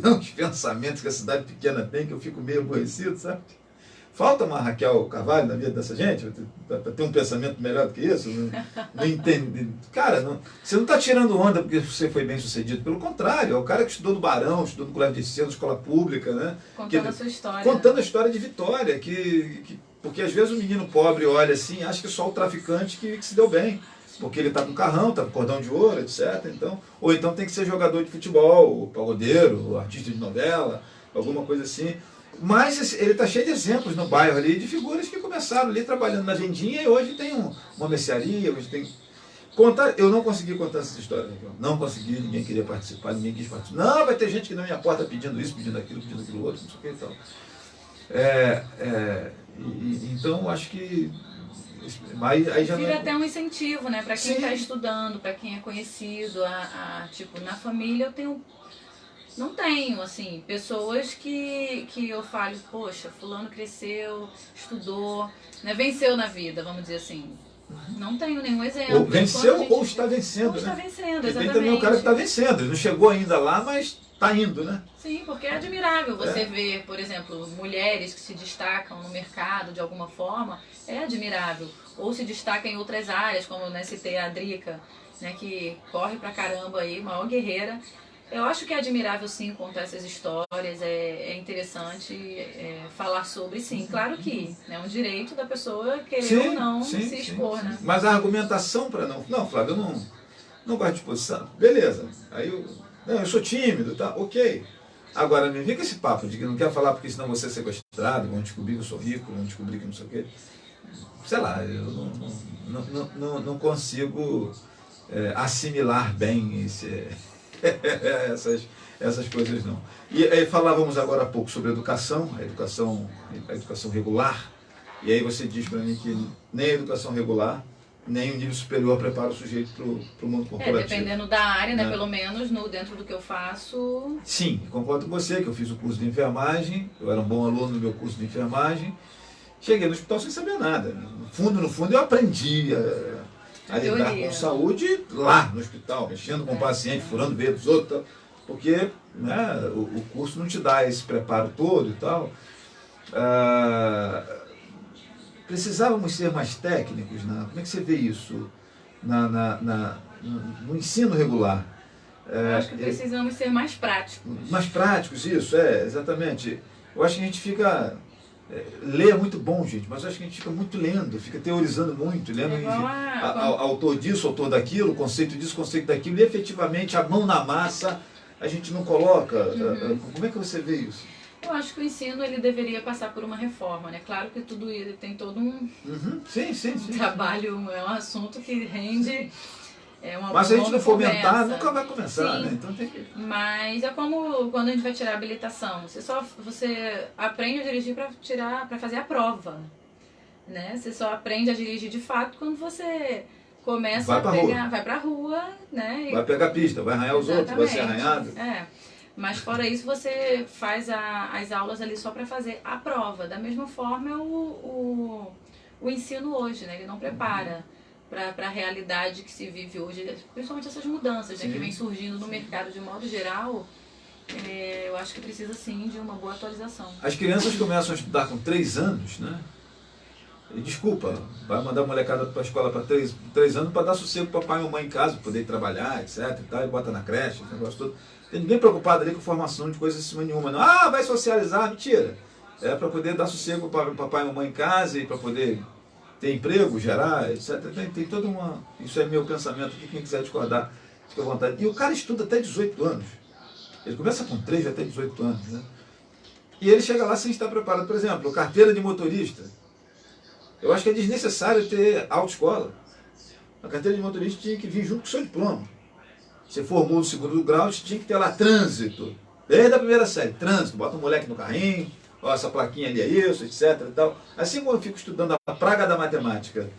uns pensamentos que a cidade pequena tem, que eu fico meio aborrecido, sabe? Falta uma Raquel Carvalho na vida dessa gente, para ter um pensamento melhor do que isso. Não entende. Cara, você não está tirando onda porque você foi bem sucedido. Pelo contrário, é o cara que estudou no Barão, estudou no Colégio de Ensino, escola pública, né? Contando a sua história. Contando a história de Vitória, porque às vezes o menino pobre olha assim, acha que só o traficante que se deu bem. Porque ele está com carrão, está com cordão de ouro, etc. Então, ou então tem que ser jogador de futebol, pagodeiro, artista de novela, alguma coisa assim. Mas ele está cheio de exemplos no bairro ali, de figuras que começaram ali trabalhando na vendinha e hoje tem uma mercearia, hoje tem... eu não consegui contar essa história, não consegui, ninguém queria participar, ninguém quis participar. Não, vai ter gente que na minha porta pedindo isso, pedindo aquilo outro, não sei o que e tal. Então, acho que... Aí já vira até um incentivo, né, para quem Sim. está estudando, para quem é conhecido, tipo, na família não tenho, assim, pessoas que eu falo, poxa, fulano cresceu, estudou, né, venceu na vida, vamos dizer assim. Não tenho nenhum exemplo. Ou venceu ou está vencendo, ou está né? vencendo, Tem exatamente. também o cara que está vencendo, ele não chegou ainda lá, mas está indo, né? Sim, porque é admirável você ver, por exemplo, mulheres que se destacam no mercado de alguma forma, é admirável. Ou se destacam em outras áreas, como, né, citei a Drica, né, que corre pra caramba aí, maior guerreira. Eu acho que é admirável, sim, contar essas histórias, é interessante falar sobre, sim. Claro que é um direito da pessoa querer ou não se expor, né? Mas a argumentação para não... Não, Flávio, eu não gosto de exposição. Beleza. Aí eu sou tímido, tá? Ok. Agora, me vem com esse papo de que não quer falar porque senão você é sequestrado, vão descobrir que eu sou rico, vão descobrir que não sei o quê. Sei lá, eu não consigo assimilar bem essas coisas, não. E aí falávamos agora há pouco sobre educação, a educação regular, e aí você diz para mim que nem a educação regular, nem o nível superior prepara o sujeito para o mundo corporativo. Dependendo da área, né? Pelo menos dentro do que eu faço. Sim, concordo com você, que eu fiz o curso de enfermagem, eu era um bom aluno no meu curso de enfermagem, cheguei no hospital sem saber nada. No fundo eu aprendi a lidar com saúde lá no hospital, mexendo com o paciente, furando o veio dos outros, porque, né, o curso não te dá esse preparo todo e tal. Precisávamos ser mais técnicos, né? Como é que você vê isso no ensino regular? Eu acho que precisamos ser mais práticos. Mais práticos, isso, exatamente. Eu acho que a gente fica... ler é muito bom, gente, mas eu acho que a gente fica muito lendo, fica teorizando muito, lendo autor disso, autor daquilo, conceito disso, conceito daquilo, e efetivamente a mão na massa a gente não coloca. Como é que você vê isso? Eu acho que o ensino ele deveria passar por uma reforma, né? Claro que tudo isso tem todo um trabalho, é um assunto que rende uma mas se a gente não fomentar, conversa. nunca vai começar, Sim, né? Então tem que... Mas é como quando a gente vai tirar a habilitação. Você aprende a dirigir para fazer a prova, né? Você só aprende a dirigir de fato quando você começa vai pra rua, né? Vai pegar pista, vai arranhar os outros, vai ser arranhado. Mas fora isso, você faz as aulas ali só para fazer a prova. Da mesma forma, o ensino hoje, né? Ele não prepara para a realidade que se vive hoje, principalmente essas mudanças, né, que vem surgindo no mercado de modo geral. Eu acho que precisa sim de uma boa atualização. As crianças começam a estudar com 3 anos, né? E, desculpa, vai mandar a molecada para a escola para 3 anos para dar sossego para pai e mamãe em casa, poder trabalhar, etc. E tal, e bota na creche, esse negócio todo. Tem ninguém preocupado ali com formação de coisa acima nenhuma, não. Vai socializar, mentira. É para poder dar sossego para papai e mamãe em casa e para poder ter emprego, gerar, etc. Tem toda uma... Isso é meu pensamento, quem quiser discordar, fica à vontade. E o cara estuda até 18 anos. Ele começa com 3 até 18 anos, né? E ele chega lá sem estar preparado. Por exemplo, carteira de motorista. Eu acho que é desnecessário ter autoescola. A carteira de motorista tinha que vir junto com o seu diploma. Você formou no 2º grau, você tinha que ter lá trânsito. Desde a primeira série, trânsito, bota um moleque no carrinho, ó, essa plaquinha ali é isso, etc. E tal. Assim como eu fico estudando a praga da matemática,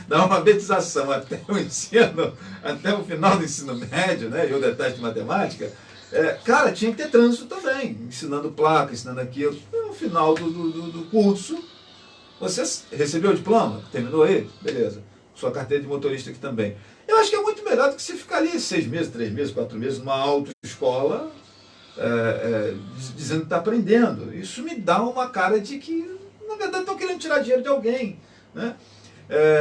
da alfabetização até o ensino, até o final do ensino médio, né? Eu detesto matemática. Cara, tinha que ter trânsito também, ensinando placa, ensinando aquilo. No final do curso, você recebeu o diploma? Terminou aí? Beleza. Sua carteira de motorista aqui também. Eu acho que é muito melhor do que você ficar ali 6 meses, 3 meses, 4 meses numa autoescola dizendo que está aprendendo. Isso me dá uma cara de que, na verdade, estão querendo tirar dinheiro de alguém, né?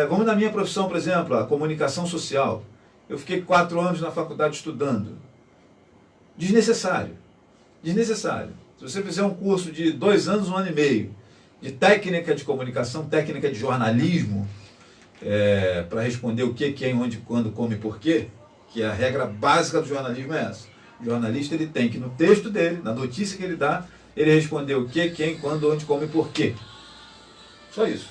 Vamos na minha profissão, por exemplo, a comunicação social. Eu fiquei 4 anos na faculdade estudando. Desnecessário. Desnecessário. Se você fizer um curso de 2 anos, 1 ano e meio, de técnica de comunicação, técnica de jornalismo, para responder o que, quem, onde, quando, como e porquê, que a regra básica do jornalismo é essa. O jornalista ele tem que, no texto dele, na notícia que ele dá, ele responder o que, quem, quando, onde, como e porquê. Só isso.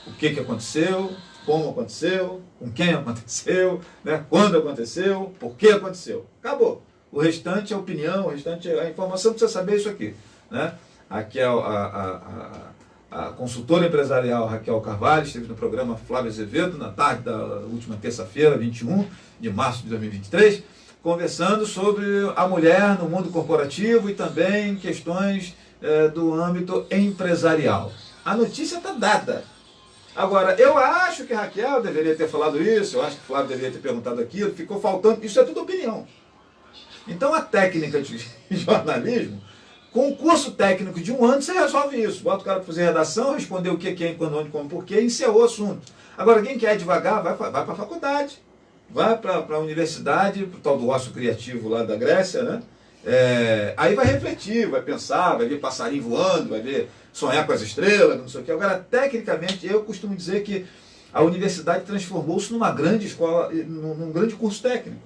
O que aconteceu, como aconteceu, com quem aconteceu, né, quando aconteceu, por que aconteceu. Acabou. O restante é opinião, o restante é a informação, precisa saber isso aqui, né? Aqui é a consultora empresarial Raquel Carvalho esteve no programa Flávio Azevedo na tarde da última terça-feira, 21 de março de 2023, conversando sobre a mulher no mundo corporativo e também questões do âmbito empresarial. A notícia está dada. Agora, eu acho que a Raquel deveria ter falado isso, eu acho que o Flávio deveria ter perguntado aquilo, ficou faltando, isso é tudo opinião. Então a técnica de jornalismo, com um curso técnico de 1 ano, você resolve isso. Bota o cara para fazer redação, responder o que, quem, quando, onde, como, porquê, e encerrou o assunto. Agora, quem quer devagar, vai para a faculdade, vai para a universidade, para o tal do ócio criativo lá da Grécia, né? Aí vai refletir, vai pensar, vai ver passarinho voando, vai ver sonhar com as estrelas, não sei o quê. Agora, tecnicamente, eu costumo dizer que a universidade transformou-se numa grande escola, num grande curso técnico.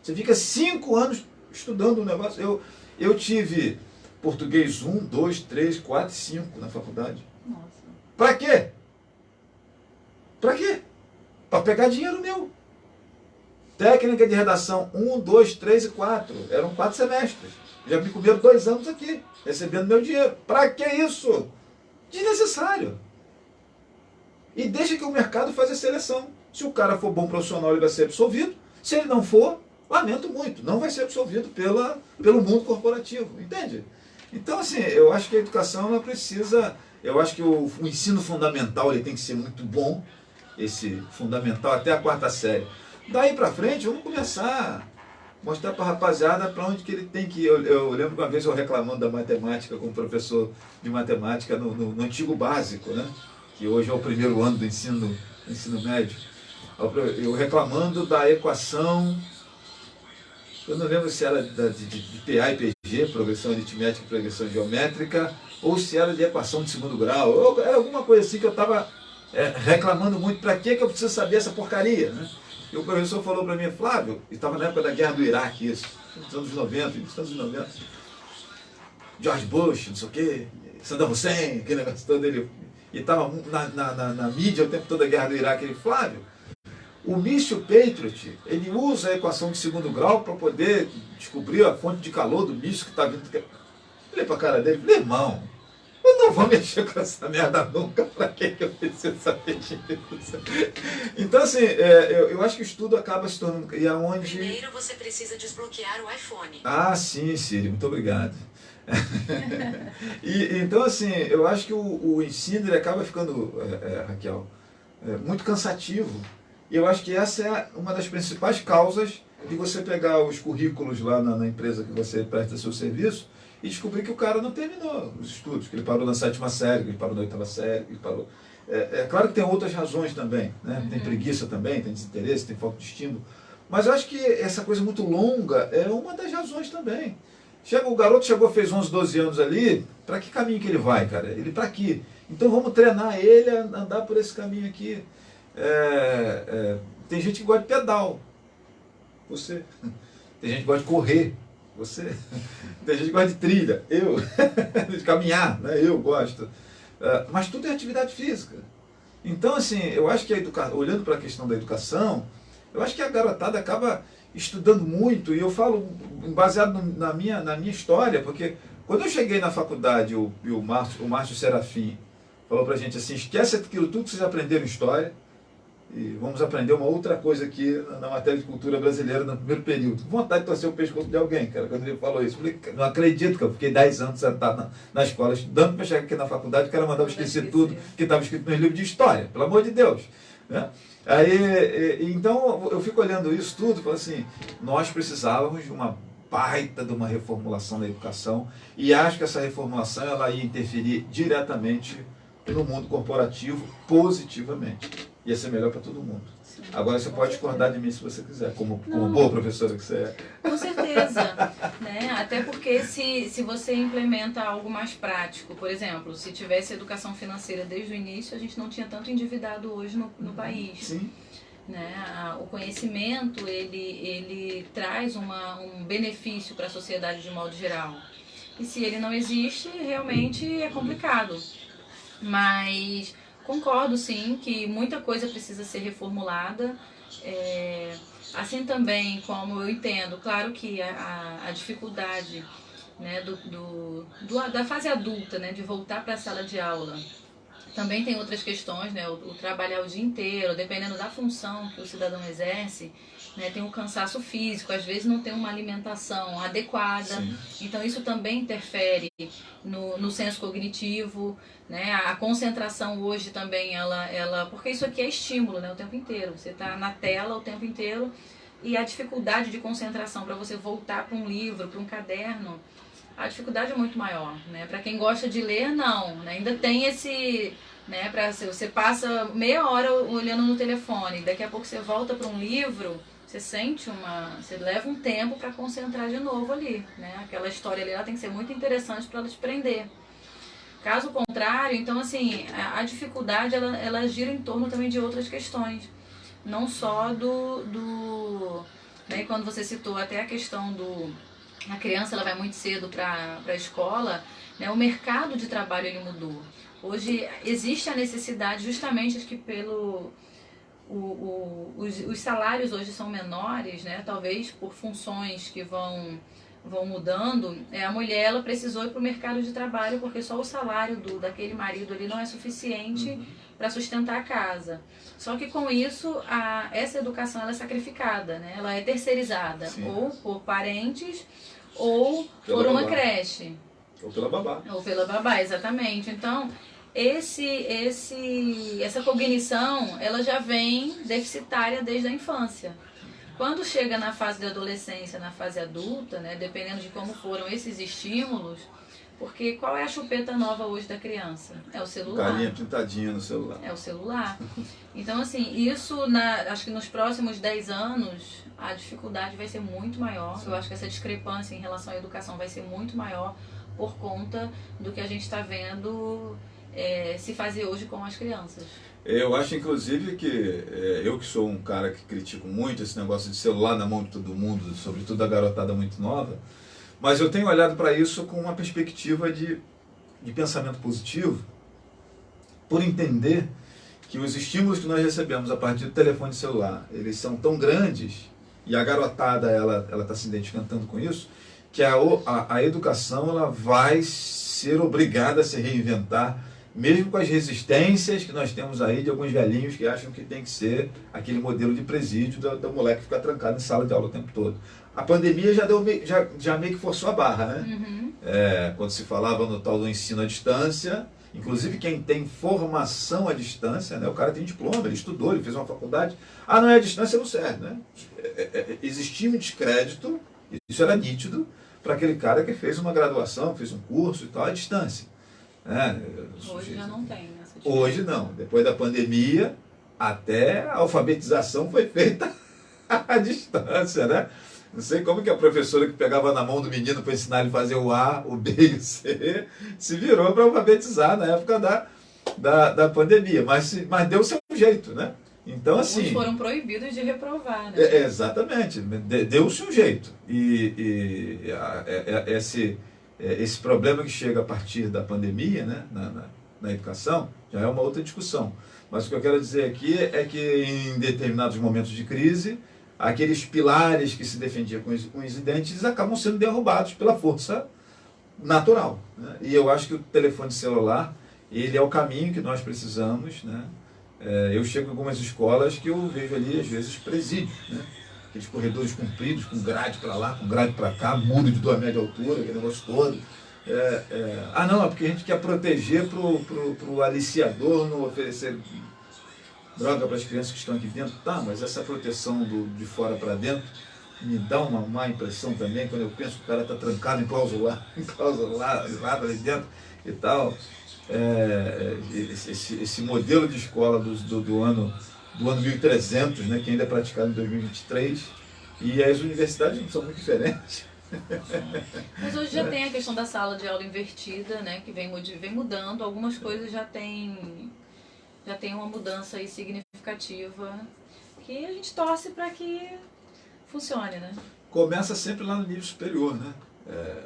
Você fica 5 anos estudando um negócio. Eu tive português 1, 2, 3, 4, 5 na faculdade. Nossa. Para quê? Para quê? Para pegar dinheiro meu. Técnica de redação 1, 2, 3 e 4. Eram 4 semestres. Já me comeram 2 anos aqui, recebendo meu dinheiro. Para que isso? Desnecessário. E deixa que o mercado faça a seleção. Se o cara for bom profissional, ele vai ser absolvido. Se ele não for, lamento muito, não vai ser absolvido pelo mundo corporativo, entende? Então, assim, eu acho que a educação, ela precisa, eu acho que o ensino fundamental ele tem que ser muito bom, esse fundamental até a 4ª série. Daí para frente, vamos começar a mostrar para a rapaziada para onde que ele tem que ir. Eu lembro que uma vez eu reclamando da matemática com o professor de matemática no antigo básico, né? Que hoje é o 1º ano do ensino médio. Eu reclamando da equação, eu não lembro se era de PA e PG, progressão aritmética e progressão geométrica, ou se era de equação de 2º grau. Era alguma coisa assim que eu estava reclamando muito. Para que eu preciso saber essa porcaria, né? E o professor falou para mim, Flávio, estava na época da guerra do Iraque, isso, nos anos 90, nos anos 90, George Bush, não sei o quê, Saddam Hussein, aquele negócio todo, ele estava na mídia o tempo todo a guerra do Iraque. Ele, Flávio, o míssil Patriot, ele usa a equação de 2º grau para poder descobrir a fonte de calor do míssil que está vindo. Eu olhei para a cara dele e falei, irmão, eu não vou mexer com essa merda nunca, para que eu preciso saber disso? Então, assim, eu acho que o estudo acaba se tornando... E aonde... Primeiro você precisa desbloquear o iPhone. Ah, sim, Siri, muito obrigado. Então, assim, eu acho que o ensino ele acaba ficando, Raquel, muito cansativo. E eu acho que essa é uma das principais causas de você pegar os currículos lá na empresa que você presta seu serviço e descobrir que o cara não terminou os estudos, que ele parou na 7ª série, que ele parou na 8ª série, que ele parou... claro que tem outras razões também, né? Tem preguiça também, tem desinteresse, tem falta de estímulo. Mas eu acho que essa coisa muito longa é uma das razões também. O garoto chegou, fez 11, 12 anos ali, para que caminho que ele vai, cara? Ele para aqui. Então vamos treinar ele a andar por esse caminho aqui. Tem gente que gosta de pedal. Você. Tem gente que gosta de correr. Você. Tem gente que gosta de trilha. Eu. De caminhar, né? Eu gosto. Mas tudo é atividade física. Então, assim, eu acho que olhando para a questão da educação, eu acho que a garotada acaba estudando muito, e eu falo baseado na minha história, porque quando eu cheguei na faculdade, o Márcio Serafim falou pra gente assim, esquece aquilo tudo que vocês aprenderam em história, e vamos aprender uma outra coisa aqui na matéria de cultura brasileira no primeiro período. Vontade de torcer o pescoço de alguém, cara, quando ele falou isso. Eu falei, não acredito, cara, eu fiquei 10 anos sentado na escola estudando, para chegar aqui na faculdade, o cara mandava esquecer tudo que estava escrito nos livros de história, pelo amor de Deus, né? Então eu fico olhando isso tudo e falo assim, nós precisávamos de uma baita de uma reformulação da educação, e acho que essa reformulação ela ia interferir diretamente no mundo corporativo positivamente. Ia ser melhor para todo mundo. Sim, agora você pode discordar de mim se você quiser, como boa professora que você é. Com certeza, né? Até porque se você implementa algo mais prático, por exemplo, se tivesse educação financeira desde o início, a gente não tinha tanto endividado hoje no país. Sim. Né? O conhecimento, ele traz um benefício para a sociedade de modo geral. E se ele não existe, realmente é complicado. Mas concordo sim que muita coisa precisa ser reformulada. Assim também como eu entendo, claro que a dificuldade, né, da fase adulta, né, de voltar para a sala de aula, também tem outras questões, né, o trabalhar o dia inteiro, dependendo da função que o cidadão exerce, né, tem um cansaço físico, às vezes não tem uma alimentação adequada. Sim. Então isso também interfere no senso cognitivo, né, a concentração hoje também, porque isso aqui é estímulo, né, o tempo inteiro, você está na tela o tempo inteiro, e a dificuldade de concentração para você voltar para um livro, para um caderno, a dificuldade é muito maior, né? Para quem gosta de ler, não, né? Ainda tem esse, né? Você passa meia hora olhando no telefone, daqui a pouco você volta para um livro, você leva um tempo para concentrar de novo ali, né? Aquela história ali, ela tem que ser muito interessante para ela te prender. Caso contrário, então assim, a dificuldade ela gira em torno também de outras questões, não só né? Quando você citou até a questão a criança ela vai muito cedo para a escola, né? O mercado de trabalho ele mudou. Hoje existe a necessidade, justamente que os salários hoje são menores, né? Talvez por funções que vão mudando. A mulher ela precisou ir para o mercado de trabalho porque só o salário daquele marido ali não é suficiente para sustentar a casa. Só que com isso essa educação ela é sacrificada, né? Ela é terceirizada. Sim. Ou por parentes ou por uma creche. Ou pela babá. Ou pela babá, exatamente. Então, essa cognição, ela já vem deficitária desde a infância. Quando chega na fase da adolescência, na fase adulta, né, dependendo de como foram esses estímulos, porque qual é a chupeta nova hoje da criança? É o celular. Carinha pintadinha no celular. É o celular. Então, assim, isso, acho que nos próximos 10 anos, a dificuldade vai ser muito maior. Sim. Eu acho que essa discrepância em relação à educação vai ser muito maior por conta do que a gente está vendo se fazer hoje com as crianças. Eu acho, inclusive, que eu que sou um cara que critico muito esse negócio de celular na mão de todo mundo, sobretudo a garotada muito nova, mas eu tenho olhado para isso com uma perspectiva de pensamento positivo, por entender que os estímulos que nós recebemos a partir do telefone celular, eles são tão grandes, e a garotada ela está se identificando tanto com isso, que a educação ela vai ser obrigada a se reinventar, mesmo com as resistências que nós temos aí de alguns velhinhos que acham que tem que ser aquele modelo de presídio do moleque ficar trancado em sala de aula o tempo todo. A pandemia já meio que forçou a barra, né? Uhum. Quando se falava no tal do ensino à distância, inclusive quem tem formação à distância, né? O cara tem diploma, ele estudou, ele fez uma faculdade. Não é à distância, não serve, né? Existia um descrédito, isso era nítido, para aquele cara que fez uma graduação, fez um curso e tal, à distância. Hoje já não tem essa diferença. Hoje não. Depois da pandemia, até a alfabetização foi feita à distância, né? Não sei como que a professora que pegava na mão do menino para ensinar ele a fazer o A, o B e o C, se virou para alfabetizar na época da pandemia. Mas deu o seu jeito, né? Então, assim... Alguns foram proibidos de reprovar, né? Exatamente. Deu-se um jeito. Esse problema que chega a partir da pandemia, né, na educação, já é uma outra discussão. Mas o que eu quero dizer aqui é que em determinados momentos de crise, aqueles pilares que se defendiam com os incidentes acabam sendo derrubados pela força natural, né? E eu acho que o telefone celular, ele é o caminho que nós precisamos, né? Eu chego em algumas escolas que eu vejo ali, às vezes, presídios, né? Aqueles corredores compridos, com grade para lá, com grade para cá, muro de 2 metros de altura, aquele negócio todo. Não, é porque a gente quer proteger para o aliciador não oferecer. droga para as crianças que estão aqui dentro. Tá, mas essa proteção de fora para dentro me dá uma má impressão também, quando eu penso que o cara está trancado, enclausurado ali dentro e tal. Esse modelo de escola do ano 1300, né, que ainda é praticado em 2023, e as universidades não são muito diferentes. Mas hoje já tem a questão da sala de aula invertida, né, que vem mudando, algumas coisas já tem uma mudança aí significativa, que a gente torce para que funcione, né? Começa sempre lá no nível superior, né?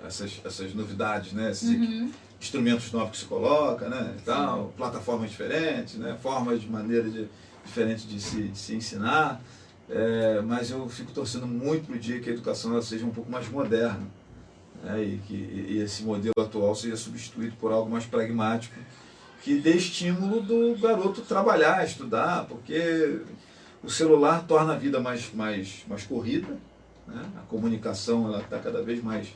Essas novidades, né? Esses instrumentos novos que se coloca, né? E tal, plataformas diferentes, né? Formas de maneira diferentes de se ensinar. Mas eu fico torcendo muito para o dia que a educação ela seja um pouco mais moderna, né? E que esse modelo atual seja substituído por algo mais pragmático, que dê estímulo do garoto trabalhar, estudar, porque o celular torna a vida mais corrida, né? A comunicação está cada vez mais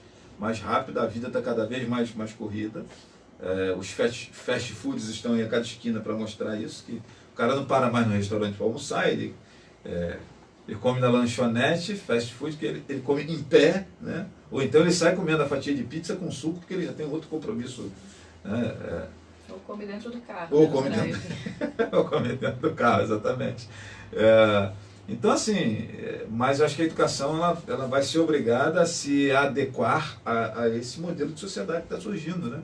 rápida, a vida está cada vez mais corrida. Os fast foods estão aí a cada esquina para mostrar isso, que o cara não para mais no restaurante para almoçar, ele come na lanchonete, fast food, que ele come em pé, né? Ou então ele sai comendo a fatia de pizza com suco, porque ele já tem outro compromisso. Ou come dentro do carro. Ou come dentro do carro, exatamente. Então, assim, mas eu acho que a educação ela vai ser obrigada a se adequar a esse modelo de sociedade que está surgindo, né?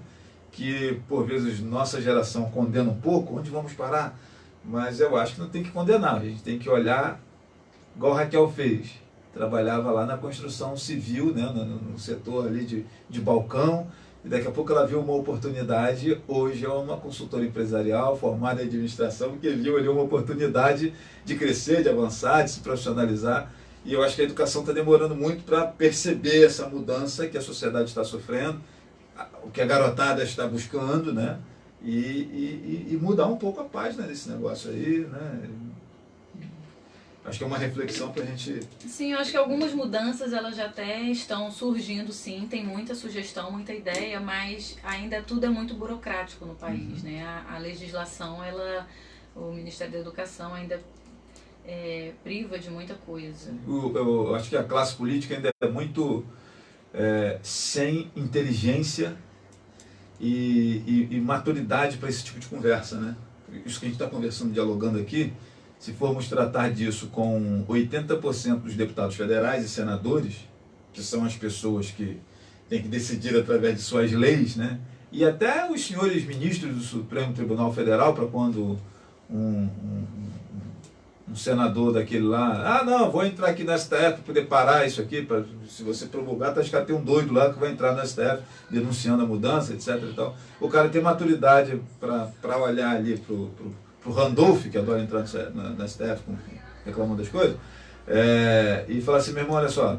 Que, por vezes, nossa geração condena um pouco, onde vamos parar? Mas eu acho que não tem que condenar, a gente tem que olhar, igual a Raquel fez, trabalhava lá na construção civil, né? No setor ali de balcão, e daqui a pouco ela viu uma oportunidade. Hoje é uma consultora empresarial formada em administração que viu ali uma oportunidade de crescer, de avançar, de se profissionalizar. E eu acho que a educação está demorando muito para perceber essa mudança que a sociedade está sofrendo, o que a garotada está buscando, né? E mudar um pouco a página desse negócio aí, né? Acho que é uma reflexão para a gente... Sim, eu acho que algumas mudanças elas já até estão surgindo, sim, tem muita sugestão, muita ideia, mas ainda tudo é muito burocrático no país, né? A legislação, o Ministério da Educação ainda priva de muita coisa. Eu acho que a classe política ainda é muito sem inteligência e maturidade para esse tipo de conversa, né? Isso que a gente está conversando, dialogando aqui, se formos tratar disso com 80% dos deputados federais e senadores, que são as pessoas que têm que decidir através de suas leis, né? E até os senhores ministros do Supremo Tribunal Federal, para quando um senador daquele lá, não, vou entrar aqui no STF para poder parar isso aqui, se você promulgar, acho que tem um doido lá que vai entrar no STF denunciando a mudança, etc. E tal. O cara tem maturidade para olhar ali para o Randolph, que adora entrar no STF reclamando das coisas, e falar assim, meu irmão, olha só,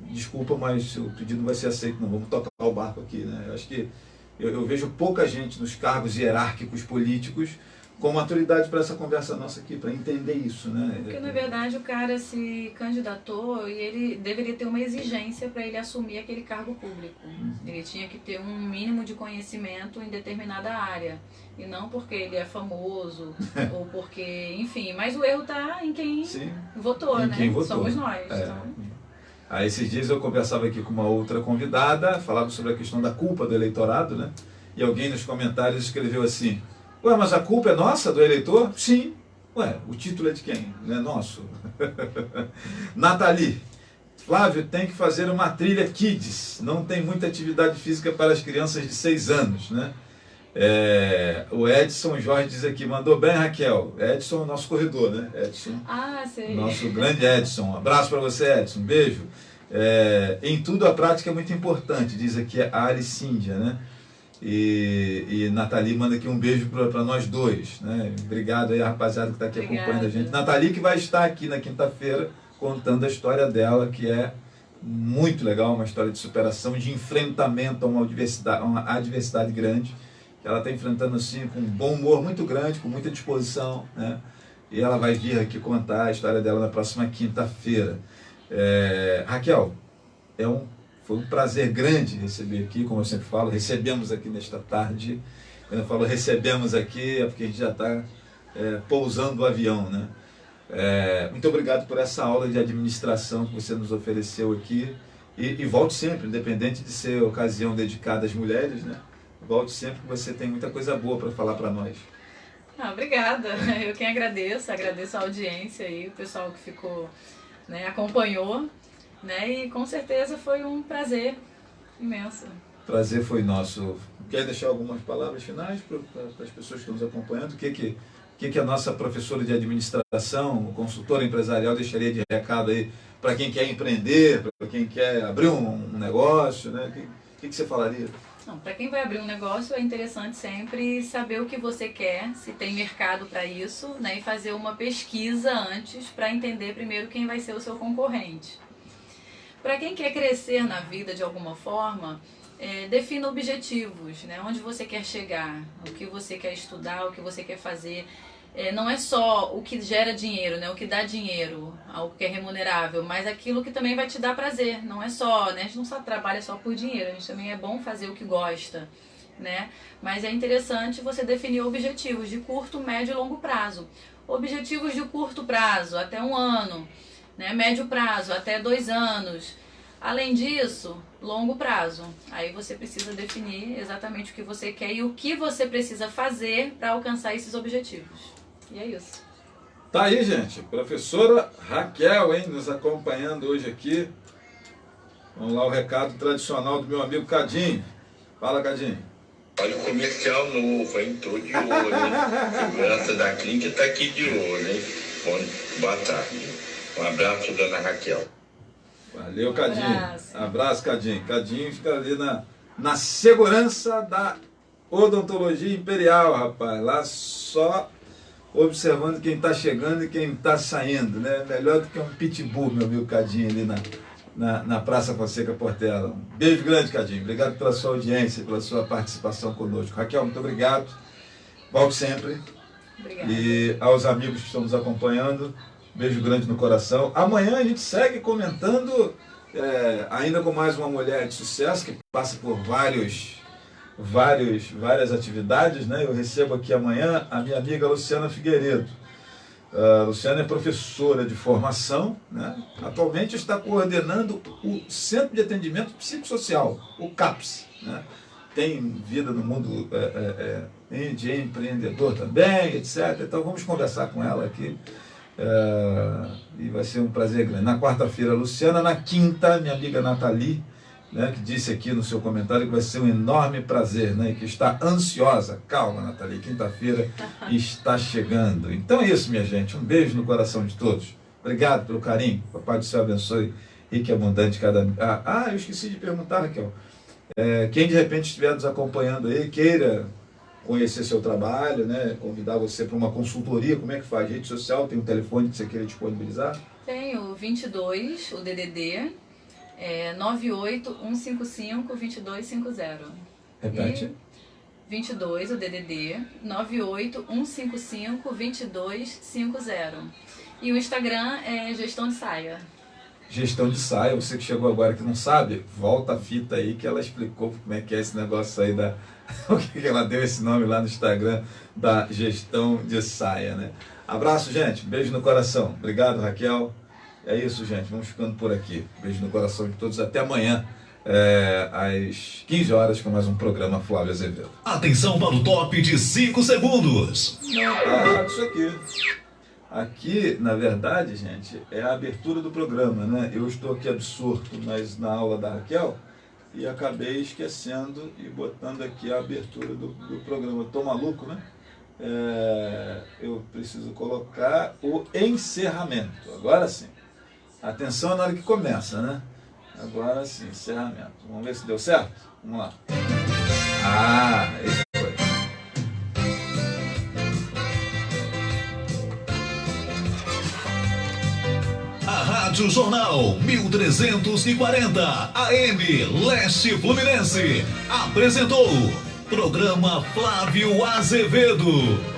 desculpa, mas o pedido não vai ser aceito, não, vamos tocar o barco aqui, né? Eu acho que eu vejo pouca gente nos cargos hierárquicos políticos com maturidade para essa conversa nossa aqui, para entender isso, né? Porque, na verdade, o cara se candidatou e ele deveria ter uma exigência para ele assumir aquele cargo público. Ele tinha que ter um mínimo de conhecimento em determinada área. E não porque ele é famoso, ou porque, enfim. Mas o erro está em quem votou, né? Quem votou. Somos nós. Então. Aí, esses dias eu conversava aqui com uma outra convidada, falava sobre a questão da culpa do eleitorado, né? E alguém nos comentários escreveu assim: ué, mas a culpa é nossa, do eleitor? Sim. Ué, o título é de quem? Não é nosso? Nathalie: Flávio, tem que fazer uma trilha Kids. Não tem muita atividade física para as crianças de 6 anos, né? O Edson Jorge diz aqui, mandou bem, Raquel. Edson é o nosso corredor, né? Edson. Sei. Nosso grande Edson. Um abraço para você, Edson. Um beijo. Em tudo a prática é muito importante, diz aqui a Alicíndia, né? E Nathalie manda aqui um beijo para nós dois, né? Obrigado aí a rapaziada que está aqui acompanhando a gente. Nathalie que vai estar aqui na quinta-feira contando a história dela, que é muito legal, uma história de superação, de enfrentamento a uma adversidade grande, que ela está enfrentando assim com um bom humor muito grande, com muita disposição, né? E ela vai vir aqui contar a história dela na próxima quinta-feira. Raquel, foi um prazer grande receber aqui, como eu sempre falo, recebemos aqui nesta tarde. Quando eu falo recebemos aqui, é porque a gente já está pousando o avião, né? Muito obrigado por essa aula de administração que você nos ofereceu aqui. E volte sempre, independente de ser ocasião dedicada às mulheres, né? Volte sempre, que você tem muita coisa boa para falar para nós. Obrigada. Eu quem agradeço a audiência aí, o pessoal que ficou, né, acompanhou, né? E com certeza foi um prazer imenso. Prazer foi nosso. Quer deixar algumas palavras finais para as pessoas que estão nos acompanhando? O que a nossa professora de administração, consultora empresarial, deixaria de recado aí para quem quer empreender, para quem quer abrir um negócio, né? O que você falaria? Para quem vai abrir um negócio é interessante sempre saber o que você quer, se tem mercado para isso, né? E fazer uma pesquisa antes para entender primeiro quem vai ser o seu concorrente. Para quem quer crescer na vida de alguma forma, defina objetivos, né? Onde você quer chegar, o que você quer estudar, o que você quer fazer. Não é só o que gera dinheiro, né? O que dá dinheiro, algo que é remunerável, mas aquilo que também vai te dar prazer. Não é só, né? A gente não só trabalha só por dinheiro, a gente também é bom fazer o que gosta, né? Mas é interessante você definir objetivos de curto, médio e longo prazo. Objetivos de curto prazo, até 1 ano, né? Médio prazo, até 2 anos. Além disso, longo prazo. Aí você precisa definir exatamente o que você quer e o que você precisa fazer para alcançar esses objetivos. E é isso. Tá aí, gente. Professora Raquel, hein, nos acompanhando hoje aqui. Vamos lá, o recado tradicional do meu amigo Cadinho. Fala, Cadinho. Olha o comercial novo, hein? Tô de olho, hein? Segurança da clínica tá aqui de olho, hein? Boa tarde. Um abraço, dona Raquel. Valeu, Cadinho. Abraço, Cadinho. Cadinho fica ali na segurança da odontologia imperial, rapaz. Lá só observando quem está chegando e quem está saindo, né? Melhor do que um pitbull, meu amigo Cadinho, ali na Praça Fonseca Portela. Um beijo grande, Cadinho. Obrigado pela sua audiência, pela sua participação conosco. Raquel, muito obrigado. Volte sempre. Obrigada. E aos amigos que estão nos acompanhando, beijo grande no coração. Amanhã a gente segue comentando, ainda com mais uma mulher de sucesso que passa por várias atividades, né? Eu recebo aqui amanhã a minha amiga Luciana Figueiredo. Luciana é professora de formação, né? Atualmente está coordenando o Centro de Atendimento Psicossocial, o CAPS, né? Tem vida no mundo de empreendedor também, etc. Então vamos conversar com ela aqui. E vai ser um prazer grande. Na quarta-feira, Luciana. Na quinta, minha amiga Nathalie, né, que disse aqui no seu comentário que vai ser um enorme prazer, né, e que está ansiosa. Calma, Nathalie, quinta-feira está chegando. Então é isso, minha gente. Um beijo no coração de todos. Obrigado pelo carinho. Papai do céu abençoe rico e abundante cada... eu esqueci de perguntar, Raquel. Quem de repente estiver nos acompanhando aí, queira conhecer seu trabalho, né, convidar você para uma consultoria, como é que faz? Rede social, tem um telefone que você queira disponibilizar? Tenho 22, o DDD, 98155-2250. Repete. 22, o DDD, 98155-2250. E o Instagram é Gestão de Saia. Gestão de Saia, você que chegou agora que não sabe, volta a fita aí que ela explicou como é que é esse negócio aí o que ela deu esse nome lá no Instagram da Gestão de Saia, né? Abraço, gente, beijo no coração. Obrigado, Raquel. É isso, gente, vamos ficando por aqui. Beijo no coração de todos, até amanhã, às 15 horas, com mais um programa Flávio Azevedo. Atenção para o top de 5 segundos. Não, tá errado isso aqui. Aqui, na verdade, gente, é a abertura do programa, né? Eu estou aqui absorto na aula da Raquel e acabei esquecendo e botando aqui a abertura do programa. Eu tô maluco, né? Eu preciso colocar o encerramento. Agora sim. Atenção na hora que começa, né? Agora sim, encerramento. Vamos ver se deu certo? Vamos lá. Esse foi. Rádio Jornal 1340 AM Leste Fluminense apresentou programa Flávio Azevedo.